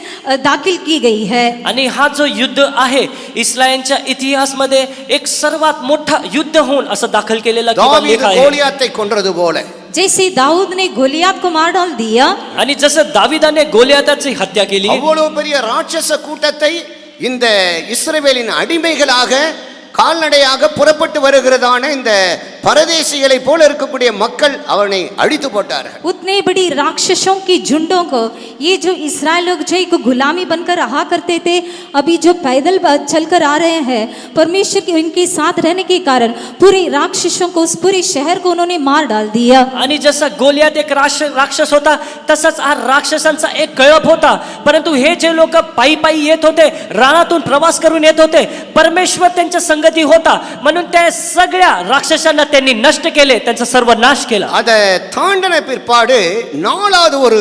दाखिल की गई है. आणि हा जो युद्ध आहे इस्रायलच्या इतिहासमध्ये एक सर्वात मोठा युद्ध होऊन असं दाखल केलेला किंवा लेख தாவீது आहे. கோலியாத்தை கொன்றது போல जैसे दाऊद ने गोलियत को मार डाल दिया, आणि जसं दाविदाने गोलियाताची हत्या केली, அவ்வளவு பெரிய ராட்சச கூட்டத்தை இந்த இஸ்ரவேலின் அடிமைகளாக கால்நடையாக புறப்பட்டு வருகிறதான இந்த பரதேசிகளை போல இருக்கக்கூடிய மக்கள் அவனை அழித்து போட்டார்கள். उतने बड़ी राक्षसों की झुंडों को ये जो इस्राएल लोग जो एक गुलामी बनकर रहा करते थे, अभी जो पैदल चलकर आ रहे हैं, परमेश्वर के इनके साथ रहने के कारण पूरे राक्षसों को, उस पूरे शहर को उन्होंने मार डाल दिया. आणि जसा गोलियात एक राक्षस होता तसाच हा राक्षसांचा एक कळप होता. परंतु हे जे लोक पायी पायी येत होते, रानातून प्रवास करून येत होते, परमेश्वर त्यांच्या संगती होता म्हणून त्या सगळ्या राक्षसांना त्यांनी नष्ट केले, त्यांचा सर्व नाश केला. அதை தாண்டின பிற்பாடு நாலாவது ஒரு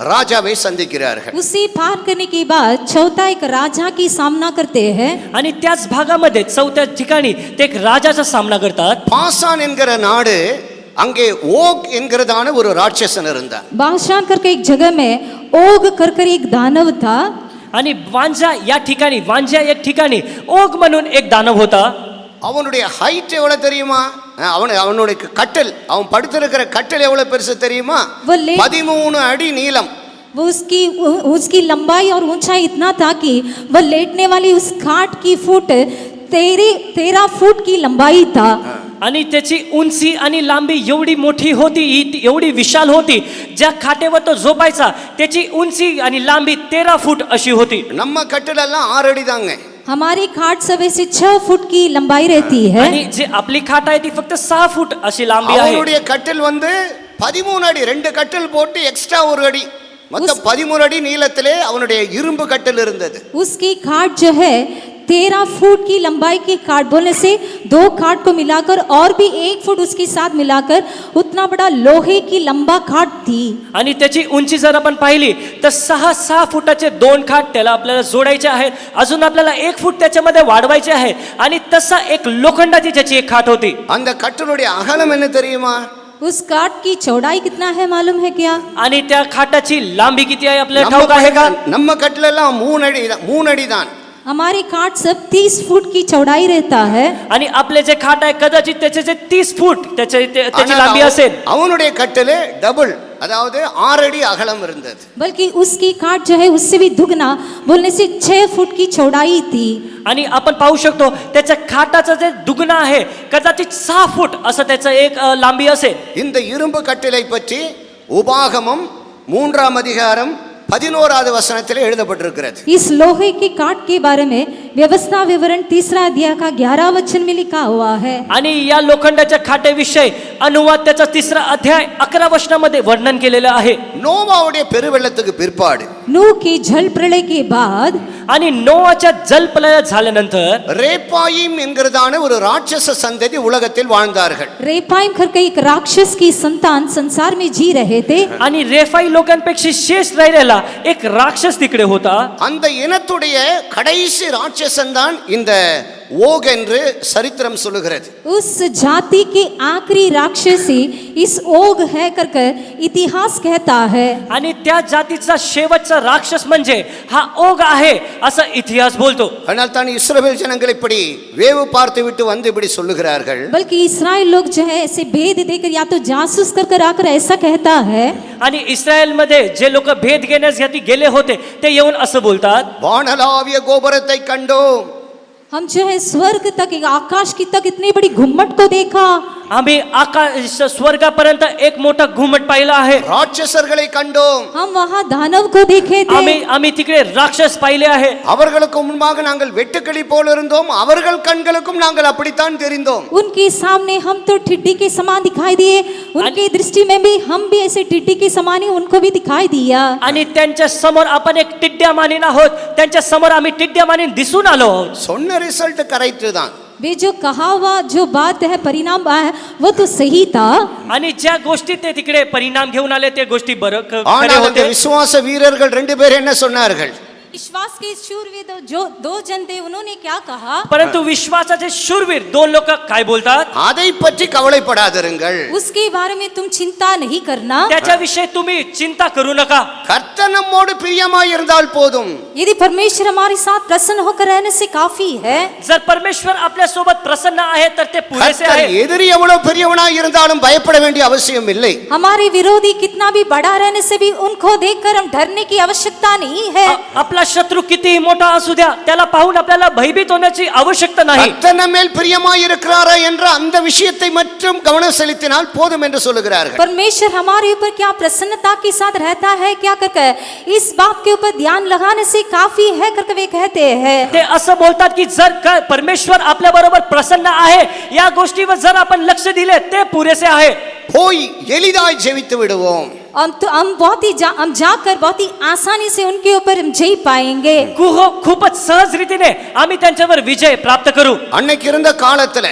ராஜாவை சந்திக்கிறார்கள். उसे पार करने के बाद चौथा एक राजा की सामना करते हैं. आणि त्याच भागामध्ये चौथ्या ठिकाणी ते एक राजाचा सामना करतात. பாசான் என்கிற நாடு அங்கே ஓக் என்கிறதான ஒரு ராட்சசன் இருந்தான். बाशान करके एक जगह में ओग कर एक दानव था. आणि वांजा एक ठिकाणी ओग म्हणून एक दानव होता. அவனுடைய ஹைட் எவ்வளவு தெரியுமா? அவனுடைய கட்டில், அவன் படுத்திருக்கிற கட்டில் எவ்வளவு பெருசு தெரியுமா? 13 அடி நீளம். वो उसकी लंबाई और ऊंचाई इतना था कि वह लेटने वाली उस खाट की फुट 13 फुट की लंबाई था. आणि त्याची उंची आणि लांबी एवढी मोठी होती, एवढी विशाल होती. ज्या खाटेवर तो झोपायचा त्याची उंची आणि लांबी 13 फूट अशी होती. நம்ம கட்டிலெல்லாம் 6 அடி தாங்க. हमारी खाट सब से 6 फुट की लंबाई रहती है. आणि जे आपली खाट आहे ती फक्त 6 फूट अशी लांबी आहे. அவனுடைய கட்டில் 13 அடி, 2 கட்டில் போட்டு எக்ஸ்ட்ரா 1 அடி, மொத்தம் 13 அடி நீளத்திலே அவனுடைய இரும்பு கட்டில் இருந்தது. उसकी खाट जो है 13 फुट की लंबाई की खाट बोलने से 2 खाट को मिलाकर और भी 1 फुट उसके साथ मिलाकर उतना बड़ा लोहे की लंबा खाट थी. आणि त्याची उंची जर आपण पाहिली तर 6 फुटाचे 2 खाट त्याला आपल्याला जोडायचे आहेत. अजून आपल्याला 1 फूट त्याच्यामध्ये वाढवायचे आहे. आणि तसा एक लोखंडाची त्याची एक खाट होती. அந்த கட்டிலுடைய அகலம் என்ன தெரியுமா? उस काट की चौड़ाई कितना है मालूम है क्या? आणि त्या खाटाची लांबी किती आहे आपल्याला ठाऊक आहे का? நம்ம கட்டிலெல்லாம் 3 அடி தான். हमारी खाट सब 30 फुट की चौड़ाई रहता है. आणि आपले जे खाट आहे कदाचित त्याचे जे 30 फूट त्याची लांबी असेल. அவனுடைய கட்டிலே டபுள், அதாவது 6 அடி அகலம் இருந்தது. बल्कि उसकी खाट जो है उससे भी दुगना बोलने से 6 फुट की चौड़ाई थी. आणि आपण पाहू शकतो त्याच्या खाटाचं जे दुगणं आहे कदाचित 6 फूट असं त्याचं एक लांबी असेल. இந்த இரும்பு கட்டிலை பற்றி உபாகமம் 3ஆம் அதிகாரம் 11வது வசனத்திலே எழுதப்பட்டிருக்கிறது. इस लोहे की काट के बारे में व्यवस्था विवरण 3 अध्याय का 11 वचन में लिखा हुआ है. आणि या लोखंडाच्या खाटेविषयी अनुवाद त्याचा 3 अध्याय 11 वचनामध्ये वर्णन केलेलं आहे. நோவாவுடைய பெருவெள்ளத்துக்கு பிற்பாடு नूह के जल प्रलय के बाद आणि नोआच्या जलप्रलय झाल्यानंतर ரேப்பாயிம் என்கிறதான ஒரு ராட்சச சந்ததி உலகத்தில் வாழ்ந்தார்கள். रेपाइम करके एक राक्षस की संतान संसार में जी रहे थे. आणि रेफाई लोकांपेक्षा शेष राहिलेला एक राक्षस तिकडे होता. அந்த इनத்துடைய கடைசி ராட்சசன் தான் இந்த ஓக் என்று சரித்திரம் சொல்லுகிறது. उस जाति के आखिरी राक्षसी इस ओग है करके इतिहास कहता है. आणि त्या जातीचा शेवटचा राक्षस म्हणजे हा ओग आहे असं इतिहास बोलतो. ஆனால் தான் இஸ்ரவேல் ஜனங்கள் இப்படி வேவு பார்த்து விட்டு வந்து இப்படி சொல்லுகிறார்கள். बल्कि इस्राएल लोग जो है ऐसे भेद देकर या तो जासूस कर आकर ऐसा कहता है. आणि इस्रायलमध्ये जे लोक भेद घेण्यासाठी गेले होते ते येऊन असं बोलतात, வானளாவிய கோபுரத்தை கண்டோம். हम जो है स्वर्ग तक, आकाश की तक इतनी बड़ी घुम्मट को देखा. आम्ही आकाश स्वर्गापर्यंत एक मोठा घुमट पाहिला आहे. ராட்சசர்களை கண்டோம். हम वहाँ दानव को देखे थे. आम्ही तिकडे राक्षस पाहिले आहे. அவர்களுக்கு முன்பாக நாங்கள் வெட்டுக்கிளி போல இருந்தோம், அவர்கள் கண்களுக்கும் நாங்கள் அப்படித்தான் தெரிந்தோம். उनके सामने हम तो टिड्डी के समान दिखाई दिए, उनकी दृष्टि में भी हम भी ऐसे टिड्डी के समान ही उनको भी दिखाई दिया. आणि त्यांच्या समोर आपण एक टिड्ड्या मानीन आहोत, त्यांच्या समोर आम्ही टिड्ड्या मानीन दिसून आलो आहोत. சொன்ன ரிசல்ட் கரெக்ட் தான். वे जो कहा हुआ जो बात है परिणाम है वो तो सही था. आणि ज्या गोष्टी ते तिकडे परिणाम घेऊन आले ते गोष्टी खरे ஆனால் அந்த होते. விசுவாச வீரர்கள் 2 பேர் என்ன சொன்னார்கள்? विश्वास के शूरवीर जो दो जन थे उन्होंने क्या कहा? परंतु विश्वासाचे शूरवीर दोन लोक काय बोलतात? அதை பற்றி கவலைப்படாதிருங்கள். उसके बारे में तुम चिंता नहीं करना. त्याच्याविषयी तुम्ही चिंता करू नका. கர்த்தர் நம்மோடு பிரியமாய் இருந்தால் போதும். यदि परमेश्वर हमारे साथ प्रसन्न होकर रहने से काफी है. जर परमेश्वर आपल्या सोबत प्रसन्न आहे तर ते पुरेसे கர்த்தர் आहे. எதிரி எவ்வளவு பெரியவனாய் இருந்தாலும் பயப்பட வேண்டிய அவசியம் இல்லை. हमारे विरोधी कितना भी बड़ा रहने से भी उनको देखकर हम डरने की आवश्यकता नहीं है. आपला शत्रू कितीही मोठा असू द्या त्याला पाहून आपल्याला भयभीत होण्याची आवश्यकता नाही. கர்த்தர் நம்ம மேல் பிரியமாய் இருக்கிறாரா என்ற அந்த விஷயத்தை மட்டும் கவனம் செலுத்தினால் போதும் என்று சொல்லுகிறார்கள். परमेश्वर हमारे ऊपर क्या प्रसन्नता के साथ रहता है क्या करके इस बात के ऊपर ध्यान लगाने से काफी है करके वे कहते हैं. ते असं बोलतात की जर का परमेश्वर आपल्या बरोबर प्रसन्न आहे या गोष्टीवर जर आपण लक्ष दिले ते पुरेसे आहे. போய் எளிதாய் ஜெயித்து விடுவோம். हम जाकर बहुत ही आसानी से उनके ऊपर हम जय पाएंगे. खूपच सहज रीतीने आम्ही त्यांच्यावर विजय प्राप्त करू. அன்னைக்கு இருந்த காலத்துல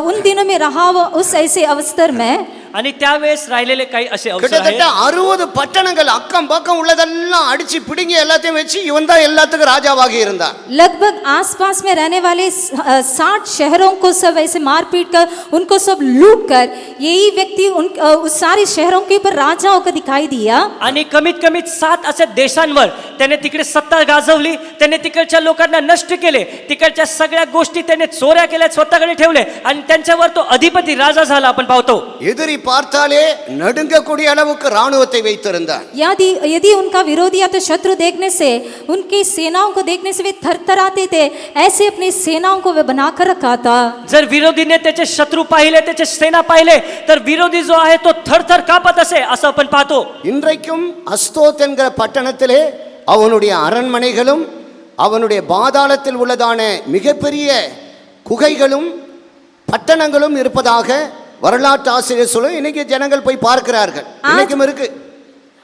उन दिनों में रहा वो उस ऐसे अवसर में आणि त्यावेळेस राहिलेले काही असे अवसर கிட்டத்தட்ட आहेत 60 பட்டணங்கள் அக்கம் பக்கம் உள்ளதெல்லாம் அடிச்சு பிடுங்கி எல்லாத்தையும் வச்சு இவன் தான் எல்லாத்துக்கும் ராஜாவாக இருந்தான். लगभग आसपास में रहने वाले 60 शहरों को सब ऐसे मारपीट कर उनको सब लूट कर यही व्यक्ति उस सारे शहरों के ऊपर राजा होकर दिखाई दिया. आणि कमीत कमी 7 अशा देशांवर त्याने तिकडे सत्ता गाजवली. त्याने तिकडच्या लोकांना नष्ट केले. तिकडच्या सगळ्या गोष्टी त्याने चोऱ्या केल्या, स्वतःकडे ठेवले आणि त्यांच्यावर तो अधिपती राजा झाला. आपण पाहतो எதிரி பார்த்தாலே நடுங்கக்கூடிய அளவுக்கு ராணுவத்தை வைத்திருந்தார். यदि यदि उनका विरोधी या तो शत्रु देखने से उनकी सेनाओं को देखने से वे थरथराते थे. ऐसे अपनी सेनाओं को वे बनाकर रखा था. जर विरोधीने त्याचे शत्रू पाहिले, त्याचे सेना पाहिले तर विरोधी जो आहे तो थरथर कापत असे असं आपण पाहतो. இன்றைக்கும் அஸ்தோத் என்கிற பட்டணத்திலே அவனுடைய அரண்மனைகளும் அவனுடைய பாதாளத்தில் உள்ளதான மிகப்பெரிய குகைகளும் பட்டணங்களும் இருப்பதாக வரலாற்று ஆசிரியர் சொல்லும். இன்னைக்கு ஜனங்கள் போய் பார்க்கிறார்கள். இன்னைக்கும் இருக்கு.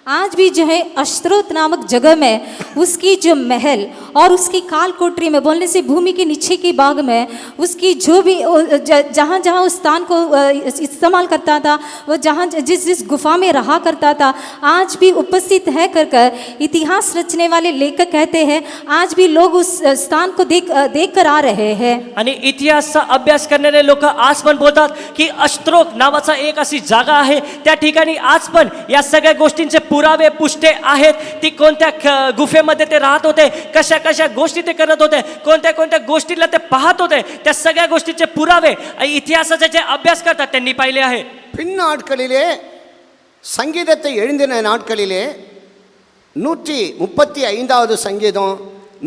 आज भी जो है अश्त्रोत नामक जगह में उसकी जो महल और उसकी काल कोठरी में बोलने से भूमि के नीचे के भाग में उसकी जो भी जहाँ जहाँ उस स्थान को इस्तेमाल करता था, वो जहाँ जिस जिस गुफा में रहा करता था, आज भी उपस्थित है कर कर इतिहास रचने वाले लेखक कहते हैं आज भी लोग उस स्थान को देख कर आ रहे हैं. आणि इतिहासचा अभ्यास करणारे लोक आज पण बोलतात की अष्ट्रोक नावाचा एक अशी जागा आहे. त्या ठिकाणी आज पण या सगळ्या गोष्टींचे पुरावे पुष्टे आहेत. ती कोणत्या गुफेमध्ये ते राहत होते, कशा कशा गोष्टी ते करत होते, कोणत्या कोणत्या गोष्टीला ते पाहत होते, त्या सगळ्या गोष्टीचे पुरावे इतिहासाचे जे अभ्यास करतात त्यांनी पाहिले आहे. பின்னாட்களிலே சங்கீதத்தை எழுதின நாட்களிலே 135வது சங்கீதம்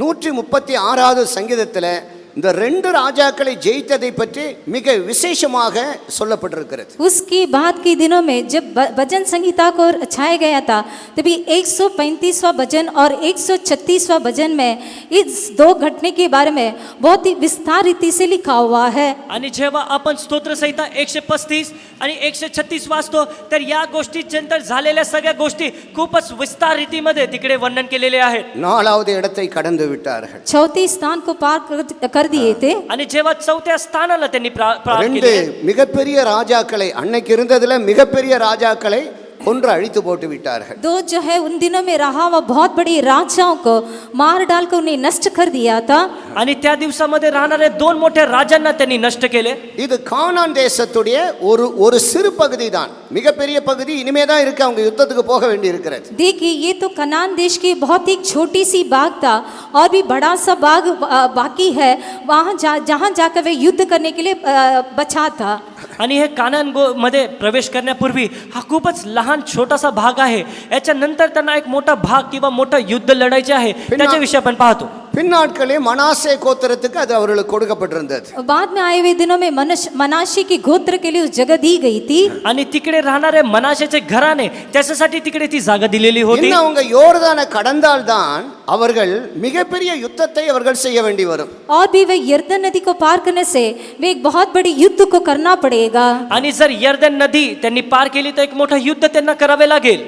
136வது சங்கீதத்தில் இந்த ரெண்டு ராஜாக்களை ஜெயித்ததை பற்றி மிக விசேஷமாக சொல்லப்பட்டிருக்கிறது. उसके बाद के दिनों में जब भजन संहिता को छाया गया था तभी 135वां भजन और 136वां भजन में इस दो घटने के बारे में बहुत ही विस्तार रीति से लिखा हुआ है. आणि जेव्हा आपण स्तोत्र संहिता 135 आणि 136 वाचतो तर या गोष्टींनंतर झालेल्या सगळ्या गोष्टी खूपच विस्तार रीतीमध्ये तिकडे वर्णन केलेले आहेत. 4வது இடத்தை கடந்து विட்டார்கள். चौथे स्थान को पार कर दिए थे. आणि जेव्हा 4थ्या स्थानाला त्यांनी प्राप्त ரெண்டு केले மிகப்பெரிய ராஜாக்களை அன்னைக்கு இருந்ததுல மிகப்பெரிய ராஜாக்களை கொன்று அழித்து போட்டு விட்டார்கள். दो जो है उन दिनों में रहा वो बहुत बड़ी राजाओं को मार डालकर उन्हें नष्ट कर दिया था. आणि त्या दिवसामध्ये राहणारे 2 मोठ्या राजांना त्यांनी नष्ट केले. இது கானான் தேசத்துடைய ஒரு சிறு பகுதி தான். மிகப்பெரிய பகுதி இனிமே தான் இருக்கு. அவங்க யுத்தத்துக்கு போக வேண்டி இருக்கிறது. देखिए ये तो कनान देश की बहुत ही छोटी सी बाग था और भी बड़ा सा बाग बाकी है. वहाँ जहाँ जाकर वे युद्ध करने के लिए बचा था. आणि हे कानान मध्ये प्रवेश करण्यापूर्वी हा खूपच लहान छोटासा भाग आहे. याच्यानंतर त्यांना एक मोठा भाग किंवा मोठा युद्ध लढायचे आहे. त्याच्याविषयी आपण पाहतो. பின்னாட்களே மனாசே கோத்திரத்துக்கு அது அவர்களுக்கு கொடுக்கப்பட்டிருந்தது. बाद में आए हुए दिनों में मनाशी के गोत्र के लिए उस जगह दी गई थी. आणि तिकडे राहणारे मनाशेचे घराणे त्याच्यासाठी तिकडे ती जागा दिलेली होती. இன்னும் அவங்க யோர்தானை கடந்தால்தான் அவர்கள் மிகப்பெரிய யுத்தத்தை அவர்கள் செய்ய வேண்டி வரும். और भी वे यर्दन नदी को पार करने से वे एक बहुत बड़ी युद्ध को करना पड़ेगा. आणि जर यर्दन नदी त्यांनी पार केली तर एक मोठं युद्ध त्यांना करावे लागेल.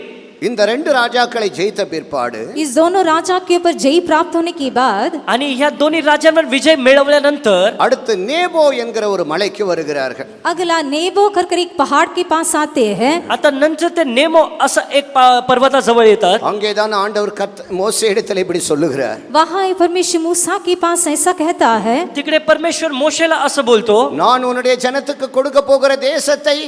இந்த ரெண்டு ராஜாக்களை ஜெயித்த பிற்பாடு इस दोनों राजा के ऊपर जय प्राप्त होने के बाद आणि ह्या दोन्ही राजांवर विजय मिळवल्यानंतर அடுத்து நேபோ என்கிற ஒரு மலைக்கு வருகிறார்கள். अगला नेबो कर एक पहाड़ के पास आते हैं. आता नंतर ते नेमो असं एक पर्वताजवळ येतात. அங்கேதான் ஆண்டவர் மோசேயிடத்தில் இப்படி சொல்லுகிறார். वहाँ परमेश्वर मूसा के पास ऐसा कहता है. तिकडे परमेश्वर मोशेला असं बोलतो, நான் உன்னுடைய ஜனத்துக்கு கொடுக்க போகிற தேசத்தை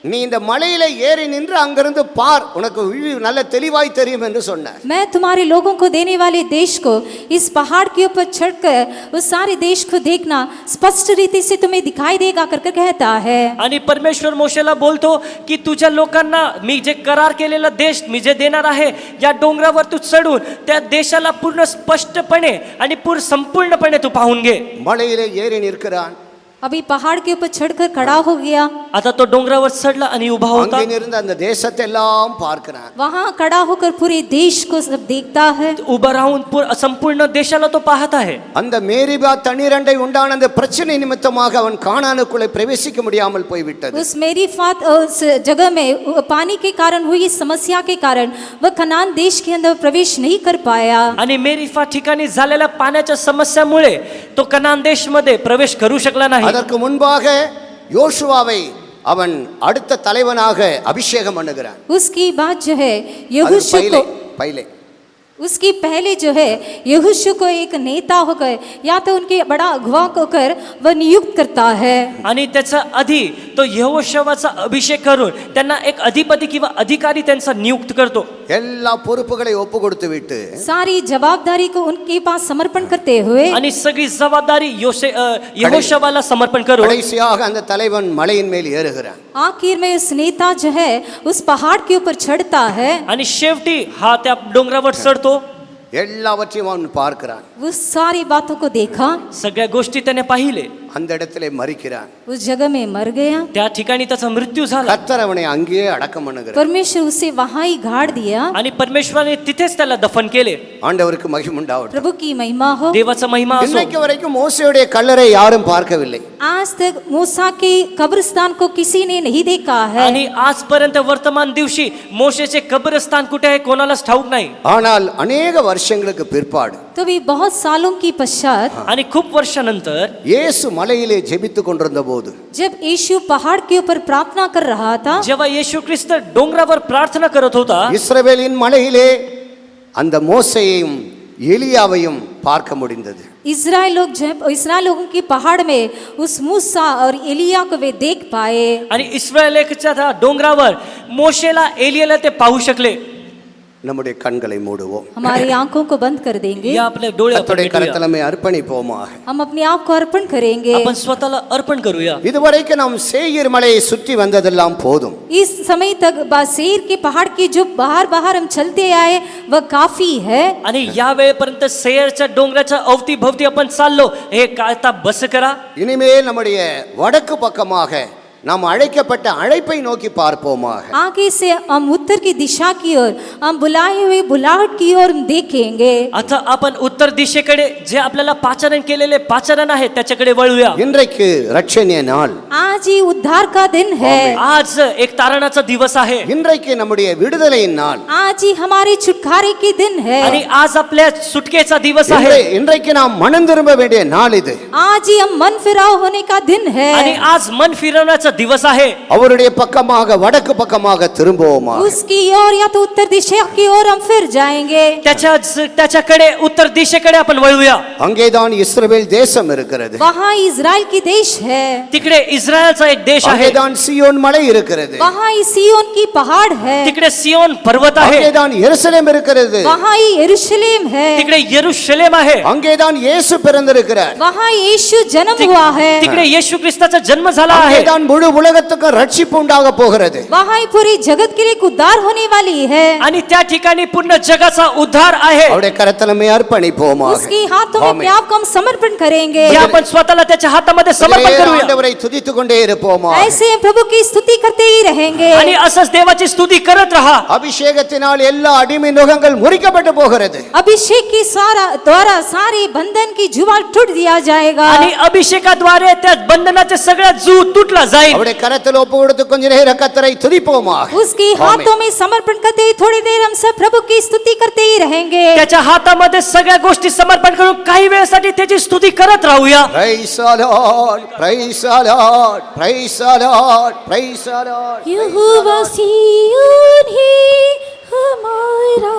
நீ இந்த மலையில ஏறி நின்று அங்கிருந்து பார், உனக்கு நல்ல தெளிவாய் தெரியும் என்று சொன்னார். मैं तुम्हारे लोगों को देने वाले देश को इस पहाड़ के ऊपर चढ़कर उस सारे देश को देखना स्पष्ट रीति से तुम्हें दिखाई देगा करके कहता है. आणि परमेश्वर मोशेला बोलतो की तुझ्या लोकांना मी जे करार केलेला देश मी जे देणार आहे या डोंगरावर तू चढून त्या देशाला पूर्ण स्पष्टपणे आणि संपूर्णपणे तू पाहून घे. மலையிலே ஏறி நிற்கிறான். अभी पहाड़ के ऊपर चढ़कर खड़ा हो गया. आता तो डोंगरावर चढला आणि उभा होता. அங்கே இருந்து அந்த தேசத்தை எல்லாம் பார்க்கிறான். वहाँ खड़ा होकर पूरे देश को सब देखता है. उभा राहून संपूर्ण देशाला तो पाहत आहे. அந்த மேரிபா தண்ணீரண்டை உண்டான அந்த பிரச்சனை நிமித்தமாக அவன் கானானுக்குள்ளே பிரவேசிக்க முடியாமல் போய்விட்டது. उस मेरी फात उस जगह में पानी के कारण हुई समस्या के कारण वह कनान देश के अंदर प्रवेश नहीं कर पाया. आणि मेरीफा ठिकाणी झालेल्या पाण्याच्या समस्यामुळे तो कनान देशमध्ये प्रवेश करू शकला नाही. அதற்கு முன்பாக யோசுவாவை அவன் அடுத்த தலைவனாக அபிஷேகம் பண்ணுகிறான். उसकी बात जो है यहोशू को पहले उसकी पहले जो है यहोशू को एक नेता होकर या तो उनके बड़ा अगुवा होकर वह नियुक्त करता है. आणि त्याचा आधी तो यहोशवाचा अभिषेक करून त्यांना एक अधिपती किंवा अधिकारी त्यांचा नियुक्त करतो. எல்லா பொறுப்புகளை ஒப்பு கொடுத்து விட்டு सारी जवाबदारी को उनके पास समर्पण करते हुए आणि सगळी जबाबदारी यहोशवाला समर्पण करून கடைசியாக அந்த தலைவன் மலையின் மேல் ஏறுகிறான். आखिर में उस नेता जो है उस पहाड़ के ऊपर चढ़ता है. आणि शेवटी हा त्या डोंगरावर चढतो. எல்லாவற்றையும் அவன் பார்க்கிறான். वो सारी बातों को देखा. सगळ्या गोष्टी त्याने पाहिले. அந்த இடத்திலே மரிக்கிறான். उस जगह में मर गया. त्या ठिकाणी त्याचा मृत्यू झाला. கர்த்தர் அவனை அங்கேயே அடக்கம் பண்ணுகிறார். परमेश्वर उसे वहां ही गाड़ दिया. आणि परमेश्वराने तिथेच त्याला दफन केले. ஆண்டவருக்கு மகிமை உண்டாகட்டும். प्रभु की महिमा हो. देवाचा महिमा असो. இன்னைக்கு வரைக்கும் மோசேயுடைய கல்லறை யாரும் பார்க்கவில்லை. आज तक मूसा के कब्रिस्तान को किसी ने नहीं देखा है. आणि आजपर्यंत वर्तमान दिवशी मोशेचे कब्रस्तान कुठे आहे कोणालाच ठाऊक नाही. ஆனால் अनेक வருஷங்களுக்கு பிற்பாடு तो भी बहुत सालों की पश्चात आणि खूप वर्षानंतर இயேசு மலையிலே ஜெபித்துக் கொண்டிருந்த போது जब यीशु पहाड़ के ऊपर प्रार्थना कर रहा था, जेव्हा येशू ख्रिस्त डोंगरावर प्रार्थना करत होता, இஸ்ரவேலின் மலையிலே அந்த மோசேயையும் எலியாவையும் பார்க்க முடிந்தது. इजराइल लोगों की पहाड़ में उस मूसा और एलिया को वे देख पाए. आणि इस्रायलच्या त्या डोंगरावर मोशेला एलियाला ते पाहू शकले. நம்முடைய கண்களை மூடுவோம். हमारी आंखों को बंद कर देंगे. या आपले डोळे आपण கர்த்தருடைய मिटूया. கரத்திலே அர்ப்பணிப்போமாக. हम अपने आप को अर्पण करेंगे. आपण स्वतःला अर्पण करूया. இதுவரைக்கும் நாம் சேயீர் மலையை சுற்றி வந்ததெல்லாம் போதும். इस समय तक बासेर के पहाड़ की जो बाहर हम चलते आए वह काफी है. आणि या वेळेपर्यंत सेयरच्या डोंगराच्या अवतीभवती आपण चाललो, हे काय आता बस करा. இனிமேல் நம்முடைய வடக்கு பக்கமாக நாம் அழைக்கப்பட்ட அழைப்பை நோக்கி பார்ப்போமாக. आगे से हम उत्तर की दिशा की ओर हम बुलाए हुए बुलाहट की ओर देखेंगे. आता आपण उत्तर दिशेकडे जे आपल्याला पाचारण केलेले पाचारण आहे त्याच्याकडे वळूया. இன்றைக்கு ரட்சணிய நாள். आज ही उद्धार का दिन है. आज एक तारणाचा दिवस आहे. இன்றைக்கு நம்முடைய விடுதலையின் நாள். आज ही हमारे छुटकारे के दिन है. आणि आज आपल्या सुटकेचा दिवस आहे. இன்றைக்கு நாம் மனம் திரும்ப வேண்டிய நாள் இது. आज ही हम मन फिराव होने का दिन है. आणि आज मन फिरवण्याचा दिवस आहे. அவருடைய பக்கமாக வடக்கு பக்கமாக திரும்புவோமா. उसकी ओर या तो उत्तर दिशा की ओर हम फिर जाएंगे. त्याच्याकडे उत्तर दिशेकडे आपण वळूया. அங்கேதான் இஸ்ரவேல் தேசம் இருக்கிறது. वहाँ इजराइल की देश है. तिकडे इस्रायलचा एक देश आहे. அங்கேதான் சியோன் மலை இருக்கிறது. वहाँ ही सियोन की पहाड़ है. तिकडे सियोन पर्वत आहे. அங்கேதான் எருசலேம் இருக்கிறது. वहाँ ही यरूशलेम है. तिकडे यरूशलेम आहे. அங்கேதான் இயேசு பிறந்திருக்கிறார். वहाँ यीशु जन्म हुआ है. तिकडे येशू ख्रिस्ताचा जन्म झाला आहे. அங்கேதான் முழு உலகத்துக்கு ரட்சிப்பு உண்டாக போகிறது. वहाँ ही पूरी जगत के लिए उद्धार होने वाली है. आणि त्या ठिकाणी पूर्ण जगाचा उद्धार आहे. அவருடைய கரத்திலே அர்ப்பணிப்போமாக. उसके हाथों में अपने आप को हम समर्पण करेंगे. जे आपण स्वतःला त्याच्या हातामध्ये समर्पण करूया. ஆண்டவரை துதித்துக் கொண்டே இருப்போமா. ऐसे हम प्रभु की स्तुति करते ही रहेंगे. आणि असंच देवाची स्तुती करत राहा. அபிஷேகத்தினால் எல்லா அடிமை நுகங்கள் முறிக்கப்பட்டு போகிறது. अभिषेक की द्वारा सारे बंधन की जुवाल टूट दिया जाएगा. आणि अभिषेकाद्वारे त्या बंधनाचे सगळ्या जू तुटला जाईल. அவருடைய கரத்தில் ஒப்பு கொடுத்து கொஞ்ச நேரம் கர்த்தரை துதிப்போமாக. उसके ஆமென். हाथों में समर्पण करते हुए थोड़ी देर हम सब प्रभु की स्तुति करते ही रहेंगे. त्याच्या हातामध्ये सगळ्या गोष्टी समर्पण करून काही वेळेसाठी त्याची स्तुती करत राहूया. Praise the Lord, praise the Lord, praise the Lord, praise the Lord. यहोवा सिय्योन ही हमारा